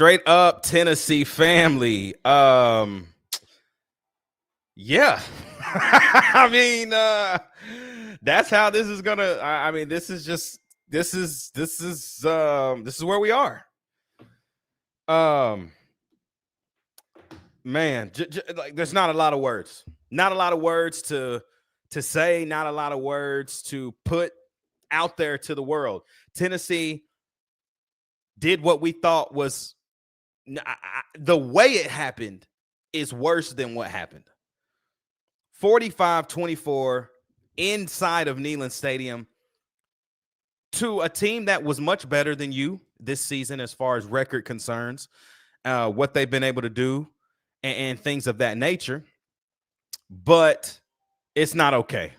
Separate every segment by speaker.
Speaker 1: Straight up Tennessee family. Yeah. I mean, that's how this is gonna. I mean, this is where we are. Man, like there's not a lot of words. Not a lot of words to say. Not a lot of words to put out there to the world. Tennessee did what we thought was the way it happened is worse than what happened. 45-24 inside of Neyland Stadium to a team that was much better than you this season as far as record concerns, what they've been able to do and things of that nature. But it's not okay.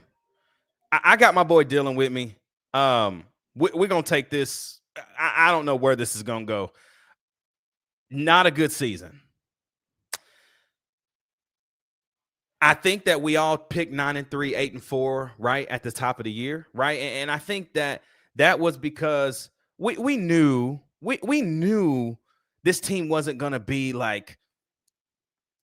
Speaker 1: I got my boy Dylan with me. We're going to take this. I don't know where this is going to go. Not a good season. I think that we all picked 9-3, 8-4, right, at the top of the year, right? And I think that was because we knew this team wasn't going to be like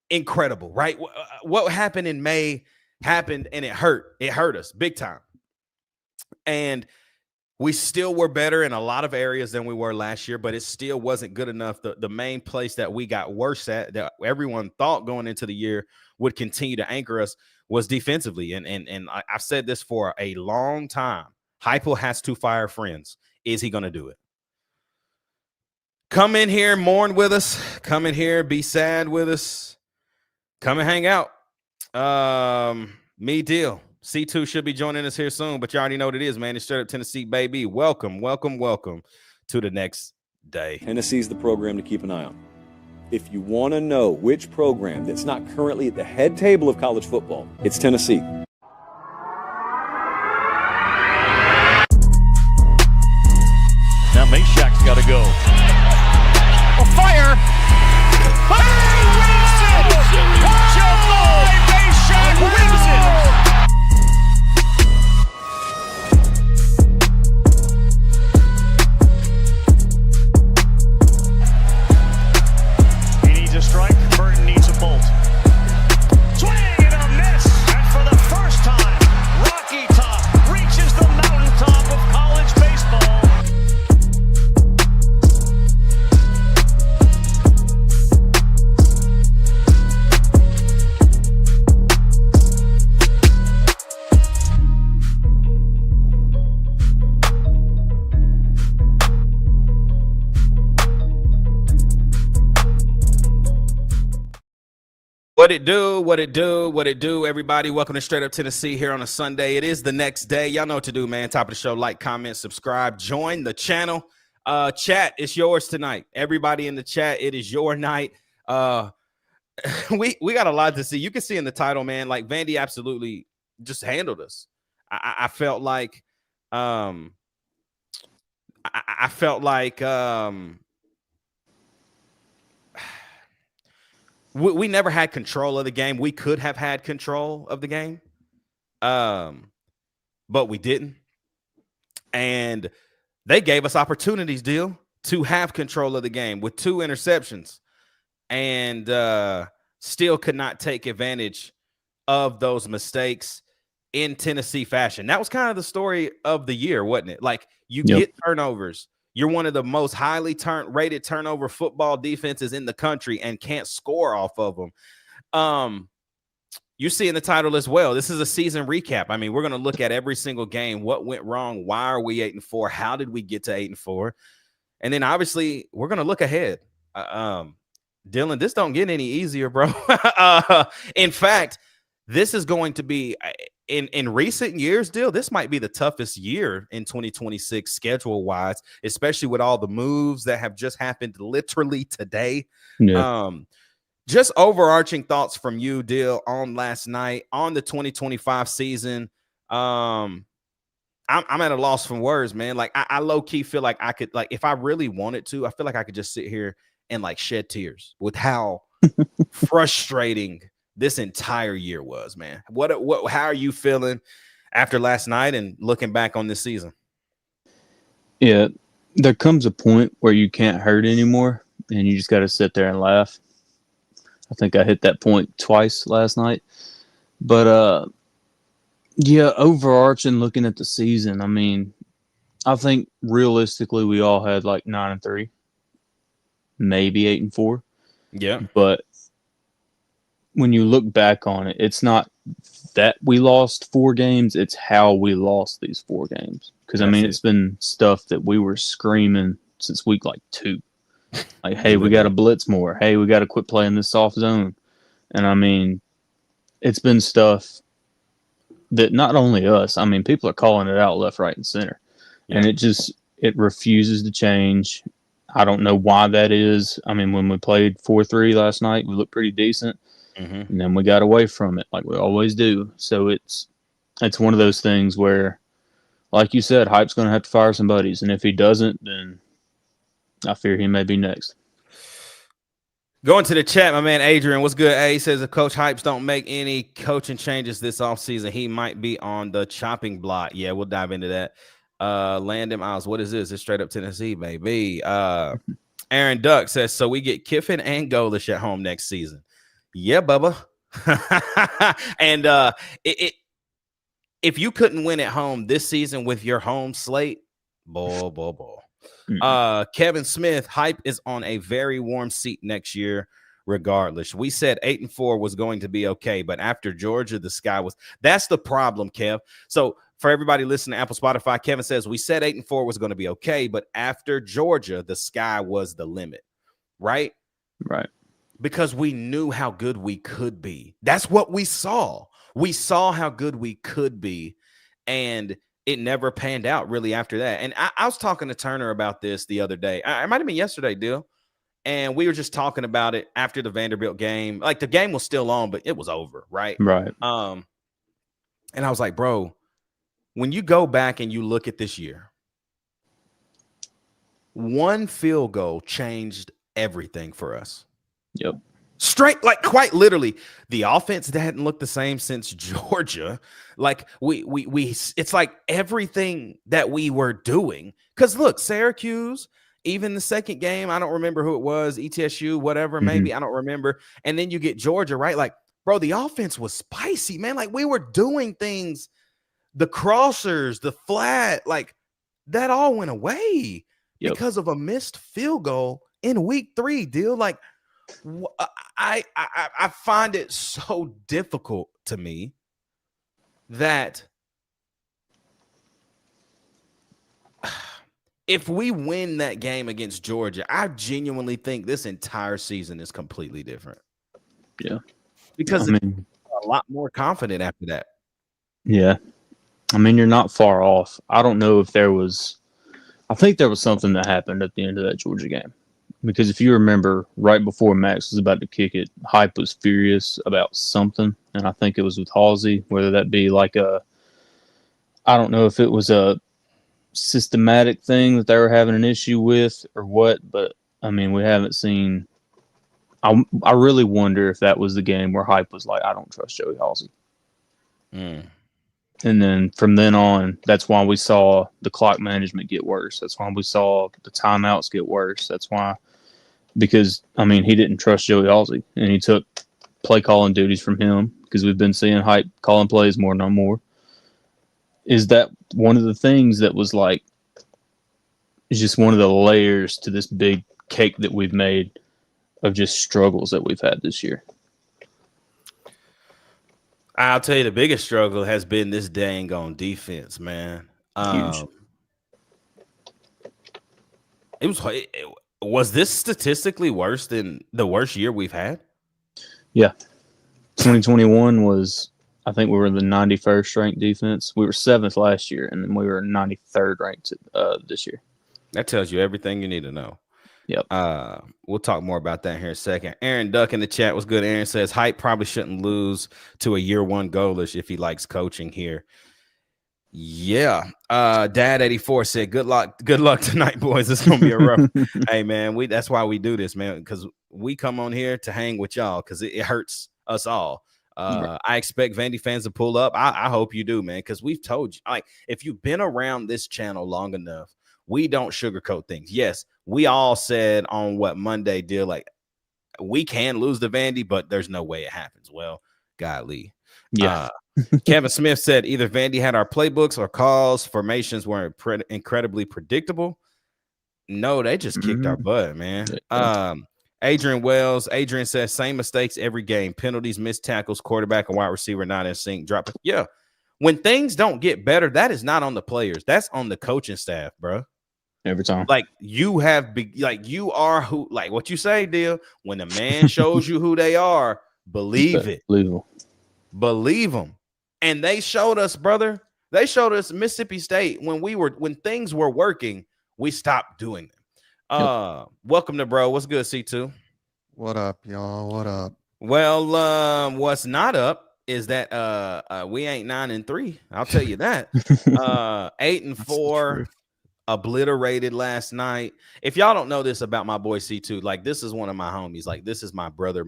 Speaker 1: incredible, right? What happened in May happened, and it hurt. It hurt us big time. And we still were better in a lot of areas than we were last year, but it still wasn't good enough. The main place that we got worse at, that everyone thought going into the year would continue to anchor us, was defensively. And I've said this for a long time. Heupel has to fire friends. Is he going to do it? Come in here, mourn with us. Come in here, be sad with us. Come and hang out. Me deal. C2 should be joining us here soon, but you already know what it is, man. It's Straight Up Tennessee, baby. Welcome to the next day.
Speaker 2: Tennessee's the program to keep an eye on. If you want to know which program that's not currently at the head table of college football, it's Tennessee.
Speaker 3: Now Mashak's got to go. A fire! Mashak wins it! Strike, Burton needs a bolt. Swing and a miss, and for the first time, Rocky Top reaches the mountaintop of college baseball.
Speaker 1: What it do, everybody. Welcome to Straight Up Tennessee here on a Sunday. It is the next day. Y'all know what to do, man. Top of the show, like, comment, subscribe, join the channel. Chat, it's yours tonight. Everybody in the chat, it is your night. We got a lot to see. You can see in the title, man, like Vandy absolutely just handled us. I felt like we never had control of the game. We could have had control of the game, but we didn't. And they gave us opportunities, to have control of the game with 2 interceptions, and still could not take advantage of those mistakes in Tennessee fashion. That was kind of the story of the year, wasn't it? Like, you get turnovers. You're one of the most highly rated turnover football defenses in the country and can't score off of them. You see in the title as well, this is a season recap. I mean, we're going to look at every single game. What went wrong? Why are we 8-4? How did we get to 8-4? And then obviously we're going to look ahead. Dylan, this don't get any easier, bro. In fact, this is going to be in recent years, this might be the toughest year in 2026 schedule-wise, especially with all the moves that have just happened literally today. Yeah. Just overarching thoughts from you, Dill, on last night, on the 2025 season. I'm at a loss for words, man. Like, I low-key feel like I could, like, if I really wanted to, I feel like I could just sit here and, like, shed tears with how frustrating this entire year was, man. How are you feeling after last night and looking back on this season?
Speaker 4: Yeah, there comes a point where you can't hurt anymore. and you just got to sit there and laugh. I think I hit that point twice last night. But, yeah, overarching, looking at the season, I mean, I think realistically we all had like 9-3, maybe 8-4.
Speaker 1: Yeah.
Speaker 4: But when you look back on it, it's not that we lost 4 games, it's how we lost these 4 games. Because, I mean, it's been stuff that we were screaming since week like 2. Like, hey, we got to blitz more. Hey, we got to quit playing this soft zone. And, I mean, it's been stuff that not only us, I mean, people are calling it out left, right, and center. Yeah. And it refuses to change. I don't know why that is. I mean, when we played 4-3 last night, we looked pretty decent. Mm-hmm. And then we got away from it like we always do. So it's one of those things where, like you said, Hype's going to have to fire some buddies. And if he doesn't, then I fear he may be next.
Speaker 1: Going to the chat, my man Adrian, what's good? He says if Coach Hypes don't make any coaching changes this offseason, he might be on the chopping block. Yeah, we'll dive into that. Landon Miles, what is this? It's straight up Tennessee, baby. Aaron Duck says, so we get Kiffin and Golish at home next season. Yeah, Bubba. And if you couldn't win at home this season with your home slate, boy. Kevin Smith, Hype is on a very warm seat next year, regardless. We said 8-4 was going to be okay, but after Georgia, the sky was. That's the problem, Kev. So for everybody listening to Apple, Spotify, Kevin says we said 8-4 was going to be okay, but after Georgia, the sky was the limit, right?
Speaker 4: Right.
Speaker 1: Because we knew how good we could be. That's what we saw. We saw how good we could be, and it never panned out really after that. And I was talking to Turner about this the other day. It might have been yesterday, Dill. And we were just talking about it after the Vanderbilt game. Like, the game was still on, but it was over, right?
Speaker 4: Right.
Speaker 1: And I was like, bro, when you go back and you look at this year, one field goal changed everything for us.
Speaker 4: Yep.
Speaker 1: Straight, like quite literally, the offense that hadn't looked the same since Georgia. Like we it's like everything that we were doing. Because look, Syracuse, even the second game, I don't remember who it was, ETSU, whatever, maybe, I don't remember. And then you get Georgia, right? Like, bro, the offense was spicy, man. Like, we were doing things, the crossers, the flat, like that all went away because of a missed field goal in week 3, Deal. Like, I find it so difficult to me that if we win that game against Georgia, I genuinely think this entire season is completely different.
Speaker 4: Yeah.
Speaker 1: Because it's a lot more confident after that.
Speaker 4: Yeah. I mean, you're not far off. I don't know if I think there was something that happened at the end of that Georgia game. Because if you remember, right before Max was about to kick it, Hype was furious about something, and I think it was with Halsey, whether that be like I don't know if it was a systematic thing that they were having an issue with or what, but, I mean, we haven't seen – I really wonder if that was the game where Hype was like, I don't trust Joey Halsey. And then from then on, that's why we saw the clock management get worse. That's why we saw the timeouts get worse. That's why, because, I mean, he didn't trust Joey Halsey, and he took play calling duties from him because we've been seeing Hype calling plays more and more. Is that one of the things that was like, is just one of the layers to this big cake that we've made of just struggles that we've had this year?
Speaker 1: I'll tell you, the biggest struggle has been this dang on defense, man.
Speaker 4: Huge.
Speaker 1: Was this statistically worse than the worst year we've had?
Speaker 4: Yeah. 2021 was, I think we were the 91st ranked defense. We were 7th last year, and then we were 93rd ranked this year.
Speaker 1: That tells you everything you need to know.
Speaker 4: Yep.
Speaker 1: We'll talk more about that here in a second. Aaron Duck in the chat was good. Aaron says Hype probably shouldn't lose to a year 1 goalish if he likes coaching here. Yeah. Dad 84 said good luck tonight, boys. It's gonna be a rough. Hey man, that's why we do this, man, because we come on here to hang with y'all because it hurts us all. I expect Vandy fans to pull up. I hope you do, man, because we've told you, like, if you've been around this channel long enough, we don't sugarcoat things. Yes, we all said on what Monday deal, like we can lose to Vandy, but there's no way it happens. Well, golly.
Speaker 4: Yeah.
Speaker 1: Kevin Smith said either Vandy had our playbooks or calls. Formations were incredibly predictable. No, they just kicked our butt, man. Adrian says same mistakes every game. Penalties, missed tackles, quarterback and wide receiver not in sync. Drop. Yeah. When things don't get better, that is not on the players. That's on the coaching staff, bro.
Speaker 4: Every time.
Speaker 1: Like you are who, like what you say, deal. When a man shows you who they are, believe it. Believe them. And they showed us, brother. They showed us Mississippi State when things were working, we stopped doing them. Welcome to Bro. What's good, C2?
Speaker 5: What up, y'all? What up?
Speaker 1: Well, what's not up is that we ain't 9-3. I'll tell you that. 8-4, obliterated last night. If y'all don't know this about my boy C2, like this is one of my homies. Like this is my brother.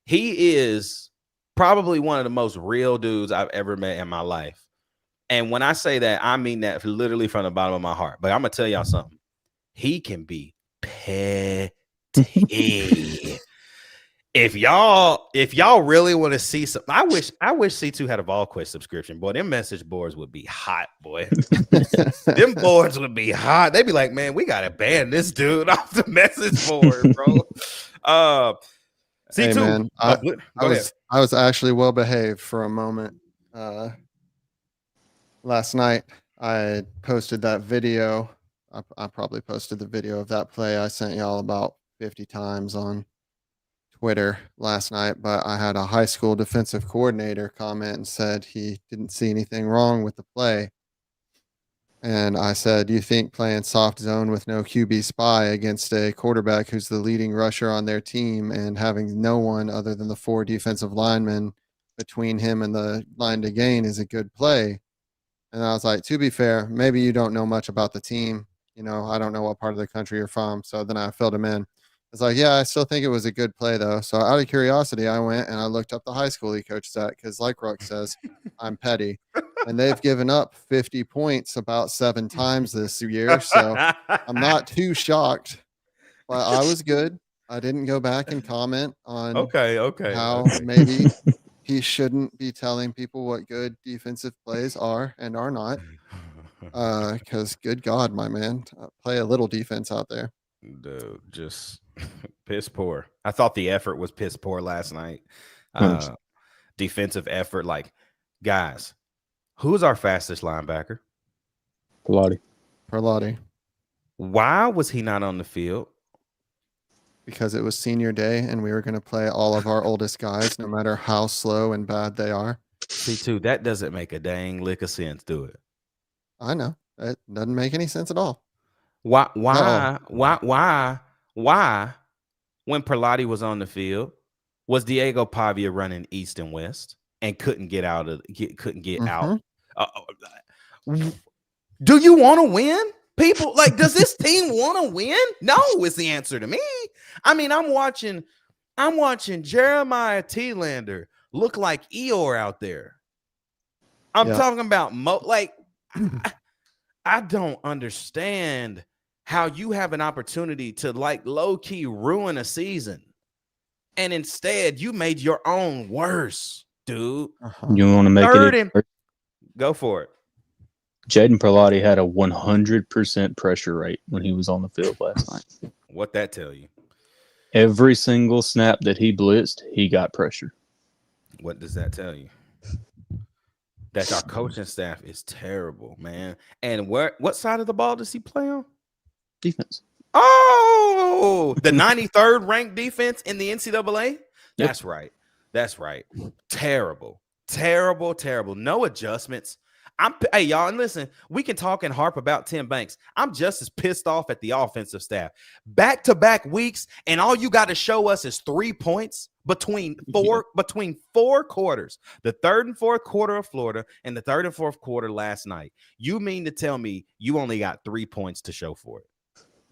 Speaker 1: He is probably one of the most real dudes I've ever met in my life. And when I say that, I mean that literally from the bottom of my heart. But I'm gonna tell y'all something. He can be petty. If y'all really want to see some, I wish C2 had a VolQuest subscription. Boy, them message boards would be hot, boy. Them boards would be hot. They'd be like, man, we gotta ban this dude off the message board, bro. C2,
Speaker 5: hey, man, I was actually well behaved for a moment. Last night I posted that video. I probably posted the video of that play I sent y'all about 50 times on Twitter last night, but I had a high school defensive coordinator comment and said he didn't see anything wrong with the play. And I said, you think playing soft zone with no QB spy against a quarterback who's the leading rusher on their team and having no one other than the 4 defensive linemen between him and the line to gain is a good play? And I was like, to be fair, maybe you don't know much about the team. You know, I don't know what part of the country you're from. So then I filled him in. It's like, yeah, I still think it was a good play, though. So out of curiosity, I went and I looked up the high school he coached at because, like Ruck says, I'm petty. And they've given up 50 points about 7 times this year. So I'm not too shocked. But I was good. I didn't go back and comment on how maybe he shouldn't be telling people what good defensive plays are and are not. Because, good God, my man, play a little defense out there.
Speaker 1: Dude, just piss poor. I thought the effort was piss poor last night. Defensive effort, like, guys, who's our fastest linebacker?
Speaker 5: Perlotti.
Speaker 1: Why was he not on the field?
Speaker 5: Because it was senior day and we were going to play all of our oldest guys, no matter how slow and bad they are.
Speaker 1: C2, that doesn't make a dang lick of sense, do it?
Speaker 5: I know. It doesn't make any sense at all.
Speaker 1: Why when Perlotti was on the field, was Diego Pavia running east and west and couldn't get out? Do you want to win? People, like, does this team want to win? No, is the answer to me. I mean, I'm watching Jeremiah Thielander look like Eeyore out there. I'm talking about I don't understand how you have an opportunity to, like, low-key ruin a season, and instead you made your own worse, dude.
Speaker 4: You want to make it?
Speaker 1: Go for it.
Speaker 4: Jaden Perlotti had a 100% pressure rate when he was on the field last night.
Speaker 1: What that tell you?
Speaker 4: Every single snap that he blitzed, he got pressure.
Speaker 1: What does that tell you? That our coaching staff is terrible, man. And what side of the ball does he play on?
Speaker 4: Defense.
Speaker 1: Oh, the 93rd ranked defense in the NCAA? Yep. That's right. Terrible. No adjustments. Hey, y'all, and listen, we can talk and harp about Tim Banks. I'm just as pissed off at the offensive staff. Back-to-back weeks, and all you got to show us is 3 points between four quarters. The third and fourth quarter of Florida and the third and fourth quarter last night. You mean to tell me you only got 3 points to show for it?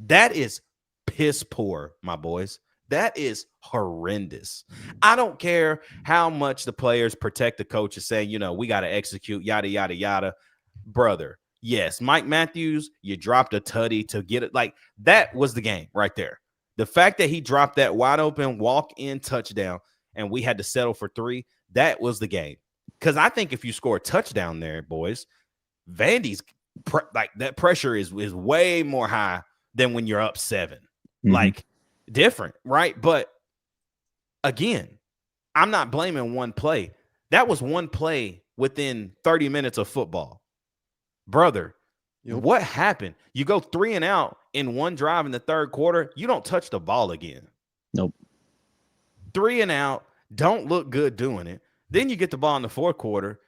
Speaker 1: That is piss poor, my boys. That is horrendous. I don't care how much the players protect the coaches saying, we got to execute, yada, yada, yada. Brother, Yes, Mike Matthews, you dropped a tutty to get it. Like, that was the game right there. The fact that he dropped that wide open walk-in touchdown and we had to settle for 3, that was the game. Because I think if you score a touchdown there, boys, Vandy's like that pressure is way more high than when you're up 7.
Speaker 4: Mm-hmm.
Speaker 1: Like, different, right? But again, I'm not blaming one play. That was one play within 30 minutes of football. Brother, What happened? You go 3 and out in one drive in the third quarter. You don't touch the ball again.
Speaker 4: Nope.
Speaker 1: 3 and out. Don't look good doing it. Then you get the ball in the fourth quarter.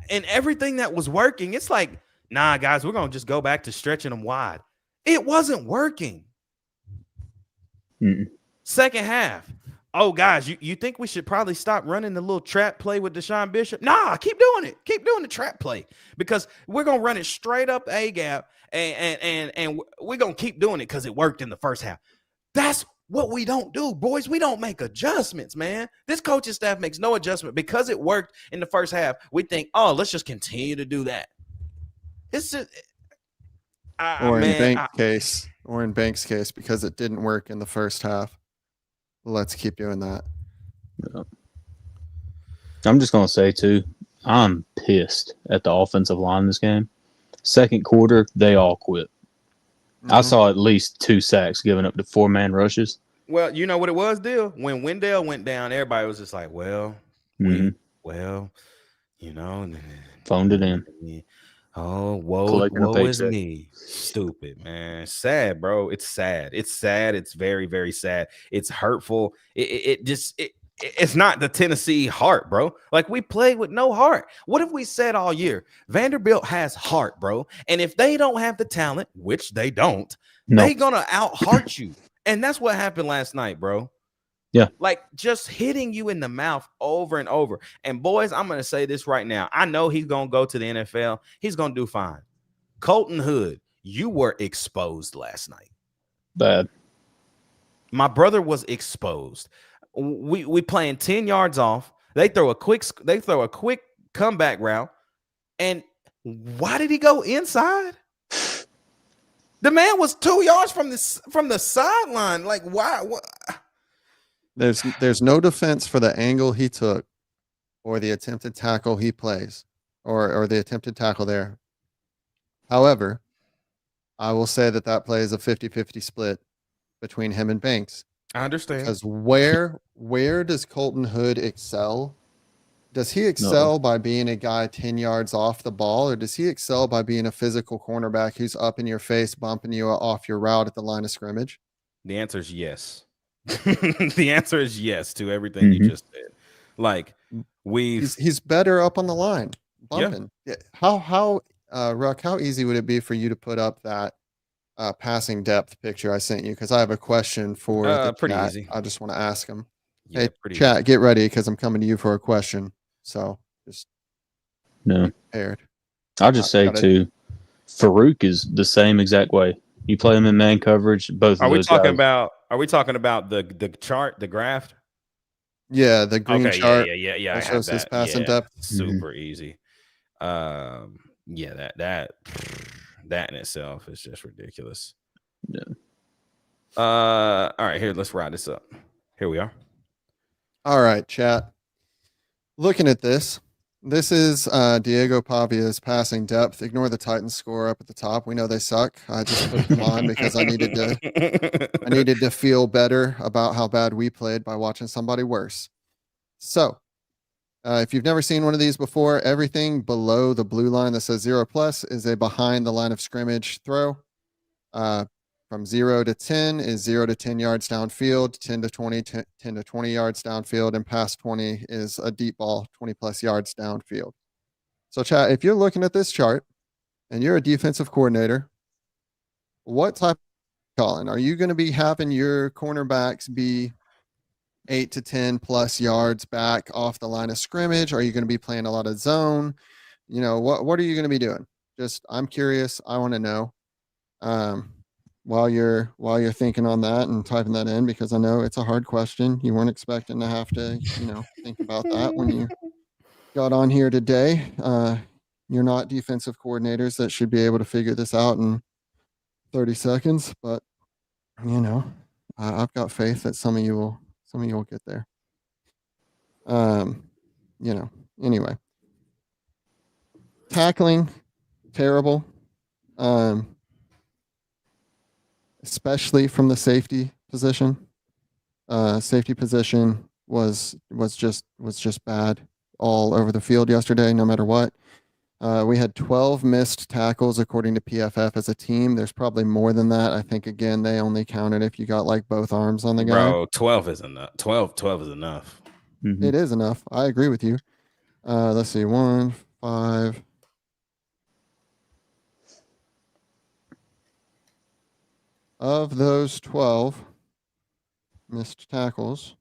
Speaker 1: And everything that was working, it's like, nah, guys, we're going to just go back to stretching them wide. It wasn't working.
Speaker 4: Mm-mm.
Speaker 1: Second half. Oh, guys, you think we should probably stop running the little trap play with Deshaun Bishop? Nah, keep doing it. Keep doing the trap play because we're going to run it straight up A gap and we're going to keep doing it because it worked in the first half. That's what we don't do, boys. We don't make adjustments, man. This coaching staff makes no adjustment because it worked in the first half. We think, oh, let's just continue to do that. It's just
Speaker 5: in Banks' case, because it didn't work in the first half. Let's keep doing that.
Speaker 4: Yeah. I'm just going to say, too, I'm pissed at the offensive line this game. Second quarter, they all quit. Mm-hmm. I saw at least 2 sacks given up to 4-man rushes.
Speaker 1: Well, you know what it was, Dill? When Wendell went down, everybody was just like, well,
Speaker 4: mm-hmm.
Speaker 1: Phoned
Speaker 4: it in.
Speaker 1: Oh, woe is me. Stupid, man. Sad, bro. It's sad. It's sad. It's very, very sad. It's hurtful. It's not the Tennessee heart, bro. Like, we play with no heart. What have we said all year? Vanderbilt has heart, bro. And if they don't have the talent, which they don't, they're going to out-heart you. And that's what happened last night, bro.
Speaker 4: Yeah.
Speaker 1: Like, just hitting you in the mouth over and over. And, boys, I'm going to say this right now. I know he's going to go to the NFL. He's going to do fine. Colton Hood, you were exposed last night.
Speaker 4: Bad.
Speaker 1: My brother was exposed. We playing 10 yards off. They throw a quick comeback route. And why did he go inside? The man was 2 yards from the sideline. Like, why? What?
Speaker 5: There's no defense for the angle he took or the attempted tackle he plays or the attempted tackle there. However, I will say that play is a 50-50 split between him and Banks.
Speaker 1: I understand.
Speaker 5: Because where does Colton Hood excel? Does he excel by being a guy 10 yards off the ball, or does he excel by being a physical cornerback who's up in your face, bumping you off your route at the line of scrimmage?
Speaker 1: The answer is yes. The answer is yes to everything you just said. Like, he's
Speaker 5: better up on the line, bumping. Yeah. Ruck, how easy would it be for you to put up that passing depth picture I sent you? Because I have a question for the
Speaker 1: pretty
Speaker 5: chat.
Speaker 1: easy.
Speaker 5: I just want to ask him.
Speaker 1: Yeah,
Speaker 5: hey, chat, get ready because I'm coming to you for a question. So just be prepared.
Speaker 4: I'll just say too, Farouk is the same exact way. You play him in man coverage. Both. Are we talking
Speaker 1: about the chart, the graph?
Speaker 5: Yeah, the green chart.
Speaker 1: Yeah.
Speaker 5: That shows his passing depth.
Speaker 1: Super easy. That in itself is just ridiculous.
Speaker 4: Yeah.
Speaker 1: All right, here, let's ride this up. Here we are.
Speaker 5: All right, chat. Looking at this is Diego Pavia's passing depth. Ignore the Titans score up at the top. We know they suck. I just put them on because I needed to feel better about how bad we played by watching somebody worse. So, if you've never seen one of these before, everything below the blue line that says 0+ is a behind the line of scrimmage throw. From 0 to 10 is 0 to 10 yards downfield, 10 to 20, 10 to 20 yards downfield, and past 20 is a deep ball, 20+ yards downfield. So, chat, if you're looking at this chart and you're a defensive coordinator, what type of calling? Are you going to be having your cornerbacks be 8 to 10+ yards back off the line of scrimmage? Are you going to be playing a lot of zone? You know, what are you going to be doing? Just, I'm curious. I want to know. While you're thinking on that and typing that in, because I know it's a hard question. You weren't expecting to have to, think about that when you got on here today. You're not defensive coordinators that should be able to figure this out in 30 seconds, but I've got faith that some of you will get there. Anyway. Tackling, terrible. Especially from the safety position. Safety position was just bad all over the field yesterday, no matter what. We had 12 missed tackles according to PFF as a team. There's probably more than that. I think again they only counted if you got like both arms on the guy.
Speaker 1: Bro, 12 is enough. 12 is enough.
Speaker 4: Mhm.
Speaker 5: It is enough. I agree with you. Let's see, 1, 5. Of those 12 missed tackles,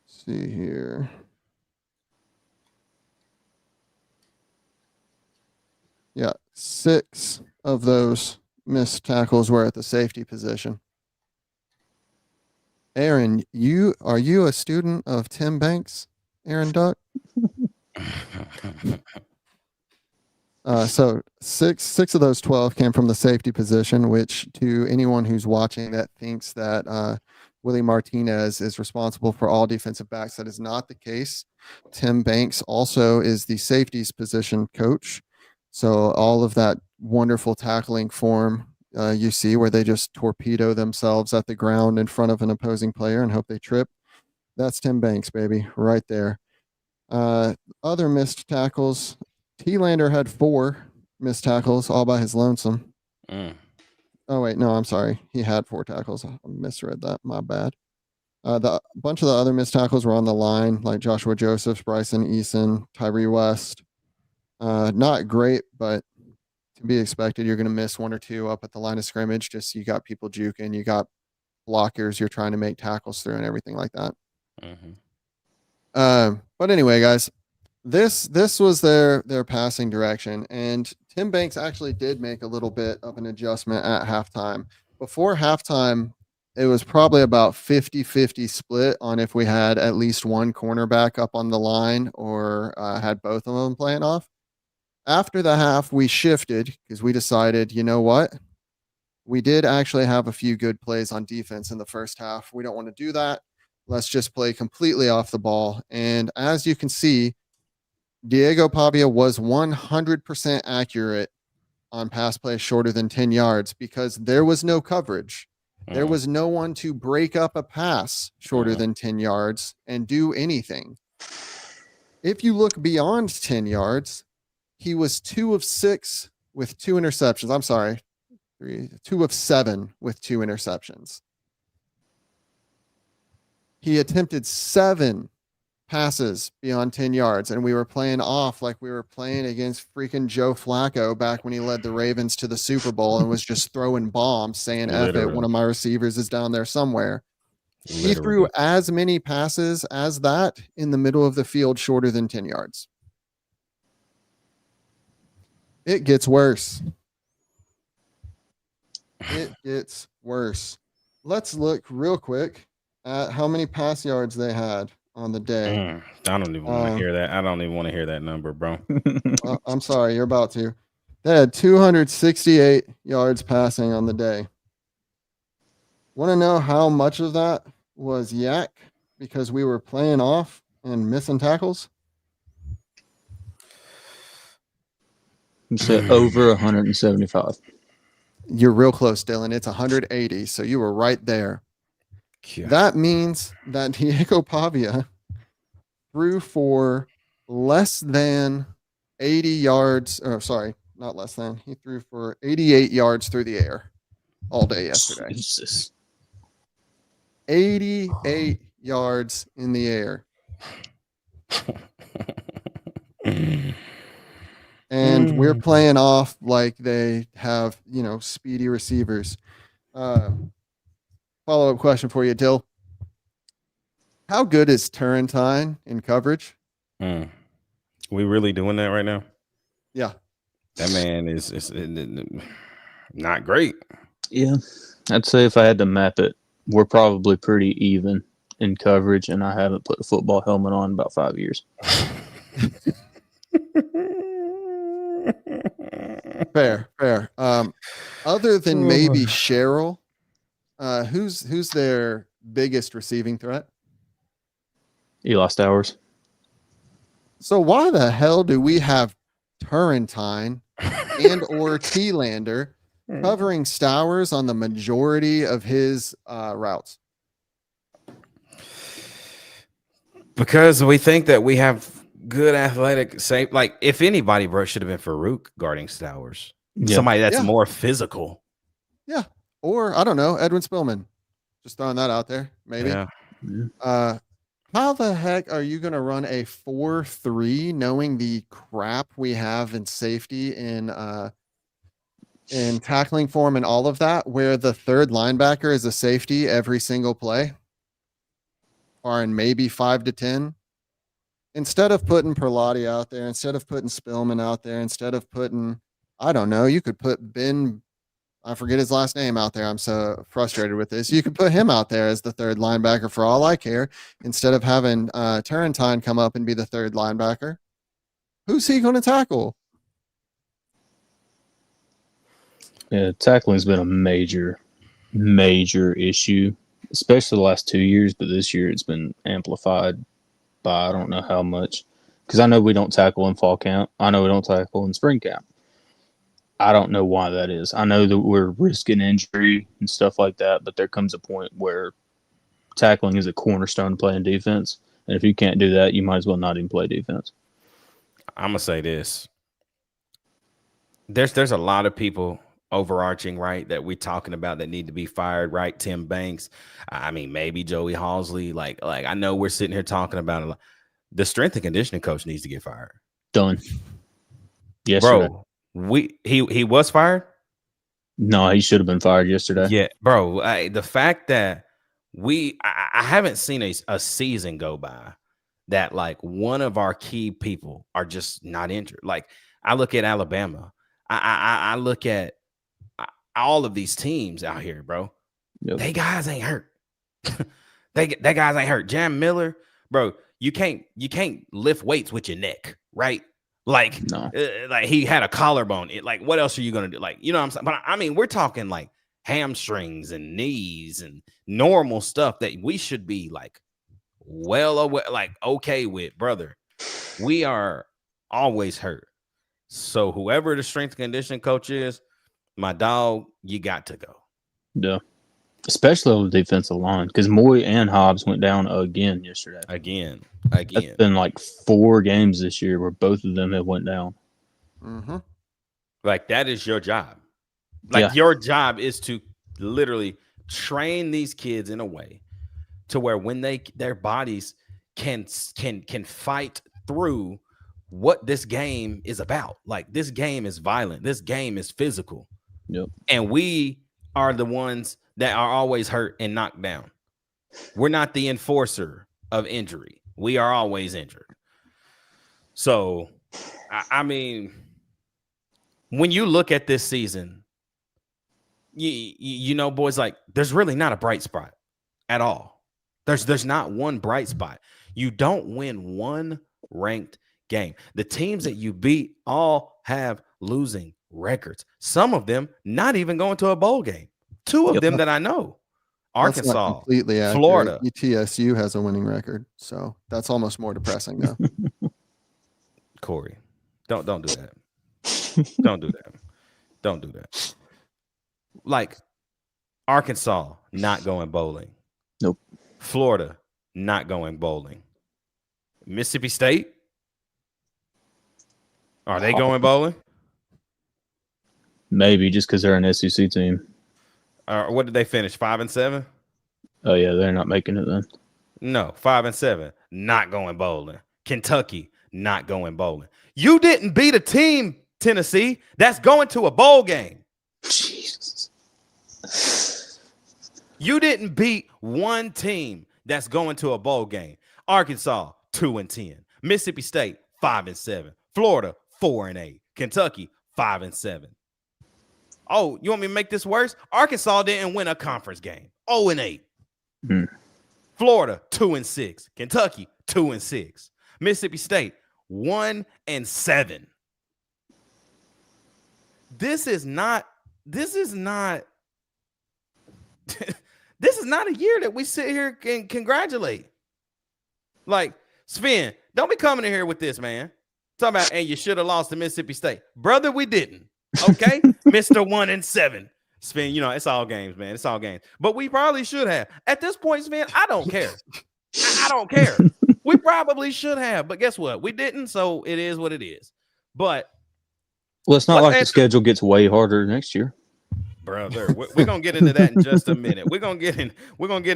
Speaker 5: let's see here. Yeah, 6 of those missed tackles were at the safety position. Aaron, are you a student of Tim Banks, Aaron Duck? So six of those 12 came from the safety position, which to anyone who's watching that thinks that Willie Martinez is responsible for all defensive backs, that is not the case. Tim Banks also is the safeties position coach. So all of that wonderful tackling form you see where they just torpedo themselves at the ground in front of an opposing player and hope they trip, that's Tim Banks, baby, right there. Other missed tackles, T-Lander had 4 missed tackles all by his lonesome. Oh, wait, no, I'm sorry. He had 4 tackles. I misread that. My bad. The bunch of the other missed tackles were on the line, like Joshua Josephs, Bryson Eason, Tyree West. Not great, but to be expected. You're going to miss 1 or 2 up at the line of scrimmage. Just you got people juking, you got blockers you're trying to make tackles through and everything like that. But anyway, guys, this was their passing direction, and Tim Banks actually did make a little bit of an adjustment at halftime. Before halftime, it was probably about 50-50 split on if we had at least one cornerback up on the line or had both of them playing off. After the half, we shifted because we decided, you know what? We did actually have a few good plays on defense in the first half. We don't want to do that. Let's just play completely off the ball. And as you can see, Diego Pavia was 100% accurate on pass plays shorter than 10 yards because there was no coverage. There was no one to break up a pass shorter than 10 yards and do anything. If you look beyond 10 yards, he was 2 of 6 with 2 interceptions. I'm sorry, 2 of 7 with 2 interceptions. He attempted 7 passes beyond 10 yards, and we were playing off like we were playing against freaking Joe Flacco back when he led the Ravens to the Super Bowl and was just throwing bombs saying, F it, one of my receivers is down there somewhere. He threw as many passes as that in the middle of the field shorter than 10 yards. It gets worse. It gets worse. Let's look real quick at how many pass yards they had on the day.
Speaker 1: I don't even want to hear that. I don't even want to hear that number, bro.
Speaker 5: I'm sorry, you're about to. They had 268 yards passing on the day. Want to know how much of that was yak because we were playing off and missing tackles?
Speaker 4: You said over 175.
Speaker 5: You're real close, Dylan. It's 180, so you were right there.
Speaker 1: Yeah.
Speaker 5: That means that Diego Pavia threw for less than 80 yards. Or sorry, not less than. He threw for 88 yards through the air all day yesterday.
Speaker 4: Jesus.
Speaker 5: 88 yards in the air. And we're playing off like they have, speedy receivers. Follow-up question for you, Dill. How good is Turrentine in coverage?
Speaker 1: We really doing that right now?
Speaker 5: Yeah.
Speaker 1: That man is not great.
Speaker 4: Yeah. I'd say if I had to map it, we're probably pretty even in coverage, and I haven't put a football helmet on in about 5 years.
Speaker 5: Fair. Other than maybe Cheryl, who's their biggest receiving threat?
Speaker 4: Eli Stowers.
Speaker 5: So why the hell do we have Turrentine and or T-Lander covering Stowers on the majority of his routes?
Speaker 1: Because we think that we have good athletic safe. Like, if anybody, bro, should have been Farouk guarding Stowers.
Speaker 4: Yeah.
Speaker 1: Somebody that's more physical.
Speaker 5: Yeah. Or, I don't know, Edwin Spillman. Just throwing that out there, maybe.
Speaker 1: Yeah.
Speaker 5: How the heck are you going to run a 4-3 knowing the crap we have in safety in tackling form and all of that, where the third linebacker is a safety every single play? Or in maybe 5 to 10? Instead of putting Perlotti out there, instead of putting Spillman out there, instead of putting, I don't know, you could put Ben, I forget his last name out there. I'm so frustrated with this. You could put him out there as the third linebacker for all I care, instead of having Turrentine come up and be the third linebacker. Who's he going to tackle?
Speaker 4: Yeah, tackling's been a major issue, especially the last 2 years, but this year it's been amplified by I don't know how much. Because I know we don't tackle in fall camp. I know we don't tackle in spring camp. I don't know why that is. I know that we're risking injury and stuff like that, but there comes a point where tackling is a cornerstone to playing defense. And if you can't do that, you might as well not even play defense.
Speaker 1: I'm gonna say this. There's a lot of people overarching, right, that we're talking about that need to be fired, right? Tim Banks. I mean, maybe Joey Halsley. Like I know we're sitting here talking about it. The strength and conditioning coach needs to get fired.
Speaker 4: Done. Yes,
Speaker 1: bro. He was fired.
Speaker 4: No, he should have been fired yesterday.
Speaker 1: Yeah, bro. The fact that I haven't seen a season go by that like one of our key people are just not injured. Like I look at Alabama. I look at all of these teams out here, bro.
Speaker 4: Yep.
Speaker 1: They guys ain't hurt. That guys ain't hurt. Jam Miller, bro. You can't lift weights with your neck, right? Like,
Speaker 4: no.
Speaker 1: Like he had a collarbone. Like, what else are you gonna do? Like, you know what I'm saying? But I mean, we're talking like hamstrings and knees and normal stuff that we should be like well aware, like okay with, brother. We are always hurt. So whoever the strength and conditioning coach is, my dog, you got to go.
Speaker 4: Yeah. Especially on the defensive line, because Moy and Hobbs went down again yesterday.
Speaker 1: Again.
Speaker 4: It's been like 4 games this year where both of them have went down.
Speaker 5: Mm-hmm.
Speaker 1: Like that is your job. Like your job is to literally train these kids in a way to where when their bodies can fight through what this game is about. Like this game is violent. This game is physical.
Speaker 4: Yep.
Speaker 1: And we are the ones that are always hurt and knocked down. We're not the enforcer of injury. We are always injured. So, I mean, when you look at this season, you know, boys, like there's really not a bright spot at all. There's not one bright spot. You don't win one ranked game. The teams that you beat all have losing records. Some of them not even going to a bowl game. 2 of them that I know. Arkansas,
Speaker 5: that's not completely accurate.
Speaker 1: Florida.
Speaker 5: ETSU has a winning record, so that's almost more depressing though.
Speaker 1: Corey, don't do that. Don't do that. Don't do that. Like Arkansas not going bowling.
Speaker 4: Nope.
Speaker 1: Florida not going bowling. Mississippi State, are they going bowling?
Speaker 4: Maybe just because they're an SEC team.
Speaker 1: What did they finish? 5-7?
Speaker 4: Oh yeah, they're not making it then.
Speaker 1: No, 5-7, not going bowling. Kentucky not going bowling. You didn't beat a team, Tennessee, that's going to a bowl game.
Speaker 4: Jesus.
Speaker 1: You didn't beat one team that's going to a bowl game. Arkansas 2-10, Mississippi State 5-7, Florida 4-8, Kentucky 5-7. Oh, you want me to make this worse? Arkansas didn't win a conference game. 0-8. Florida 2-6. Kentucky 2-6. Mississippi State 1-7. this is not this is not a year that we sit here and congratulate. Like, Sven, don't be coming in here with this, man. Talking about, and you should have lost to Mississippi State. Brother, we didn't. Okay? Mr. 1-7. Sven, it's all games, man. It's all games. But we probably should have. At this point, Sven, I don't care. I don't care. We probably should have. But guess what? We didn't, so it is what it is. But
Speaker 4: well, it's not like the schedule gets way harder next year.
Speaker 1: Brother, we're gonna get into that in just a minute. We're gonna get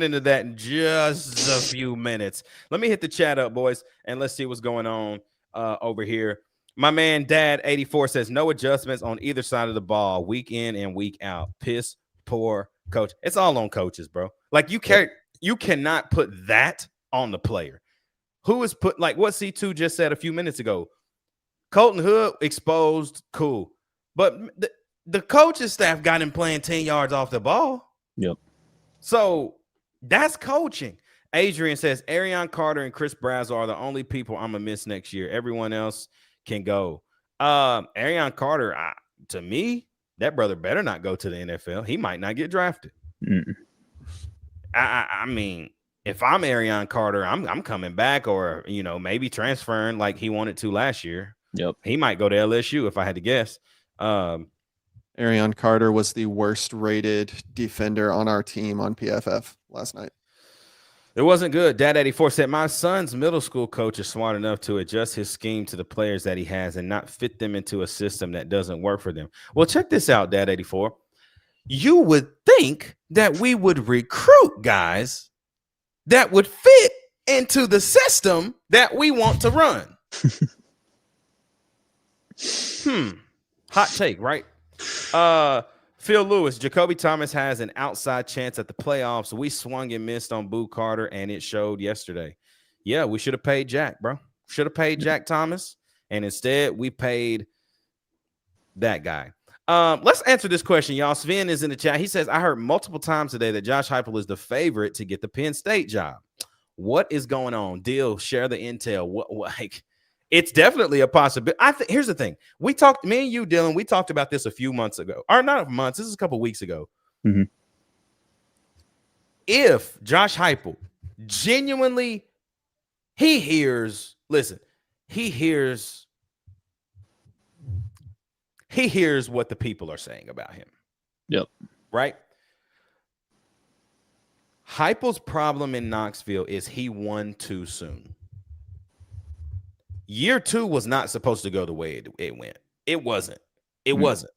Speaker 1: into that in just a few minutes. Let me hit the chat up, boys, and let's see what's going on over here. My man Dad 84 says no adjustments on either side of the ball, week in and week out. Piss poor coach. It's all on coaches, bro. Like you cannot put that on the player. Who is put like what C2 just said a few minutes ago? Colton Hood exposed, cool, but the coaching staff got him playing 10 yards off the ball.
Speaker 4: Yep.
Speaker 1: So that's coaching. Adrian says Arion Carter and Chris Brazel are the only people I'm going to miss next year. Everyone else can go. Arion Carter, to me, that brother better not go to the NFL. He might not get drafted. I mean, if I'm Arion Carter, I'm coming back or, maybe transferring like he wanted to last year.
Speaker 4: Yep.
Speaker 1: He might go to LSU if I had to guess.
Speaker 5: Arion Carter was the worst rated defender on our team on PFF last night.
Speaker 1: It wasn't good. Dad 84 said, my son's middle school coach is smart enough to adjust his scheme to the players that he has and not fit them into a system that doesn't work for them. Well, check this out, Dad 84. You would think that we would recruit guys that would fit into the system that we want to run. Hot take, right? Phil Lewis, Jacoby Thomas has an outside chance at the playoffs. We swung and missed on Boo Carter, and it showed yesterday. Yeah, we should have paid Jack, bro. Should have paid Jack Thomas, and instead we paid that guy. Let's answer this question, y'all. Sven is in the chat. He says, I heard multiple times today that Josh Heupel is the favorite to get the Penn State job. What is going on? Deal, share the intel. What it's definitely a possibility. Here's the thing. Me and you, Dylan, we talked about this a few months ago. Or not months. This is a couple weeks ago.
Speaker 4: Mm-hmm.
Speaker 1: If Josh Heupel genuinely, he hears what the people are saying about him.
Speaker 4: Yep.
Speaker 1: Right? Heupel's problem in Knoxville is he won too soon. Year 2 was not supposed to go the way it went. It wasn't. It wasn't.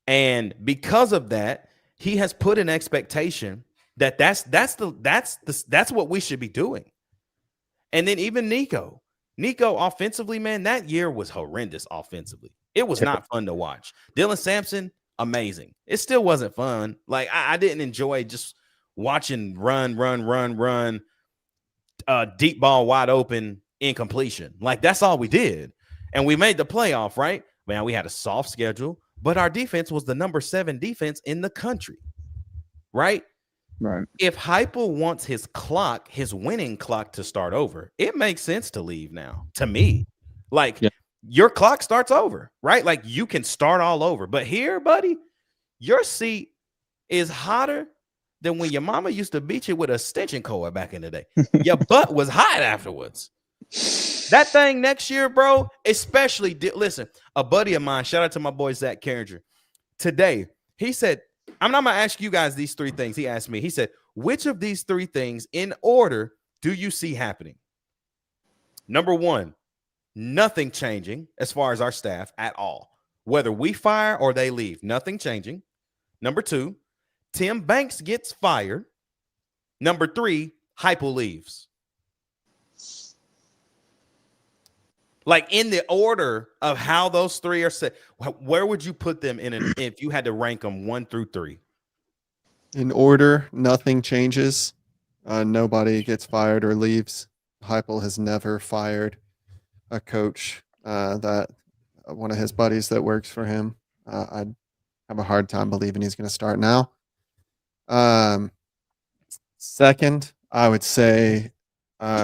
Speaker 1: And because of that, he has put an expectation that that's what we should be doing. And then even Nico offensively, man, that year was horrendous offensively. It was not fun to watch. Dylan Sampson, amazing. It still wasn't fun. Like I didn't enjoy just watching run, deep ball wide open, incompletion. Like that's all we did. And we made the playoff, right? Man, we had a soft schedule, but our defense was the number 7 defense in the country. Right?
Speaker 4: Right.
Speaker 1: If Heupel wants his winning clock to start over, it makes sense to leave now. To me. Like your clock starts over, right? Like you can start all over. But here, buddy, your seat is hotter than when your mama used to beat you with a extension cord back in the day. Your butt was hot afterwards. That thing next year, bro, especially, listen, a buddy of mine, shout out to my boy Zach Carringer, today, he said, I'm not going to ask you guys these 3 things. He asked me, he said, which of these 3 things in order do you see happening? Number 1, nothing changing as far as our staff at all. Whether we fire or they leave, nothing changing. Number 2, Tim Banks gets fired. Number 3, Heupel leaves. Like in the order of how those 3 are set, where would you put them in if you had to rank them 1 through 3?
Speaker 5: In order, nothing changes. Nobody gets fired or leaves. Heupel has never fired a coach that one of his buddies that works for him. I'd have a hard time believing he's going to start now. Second, I would say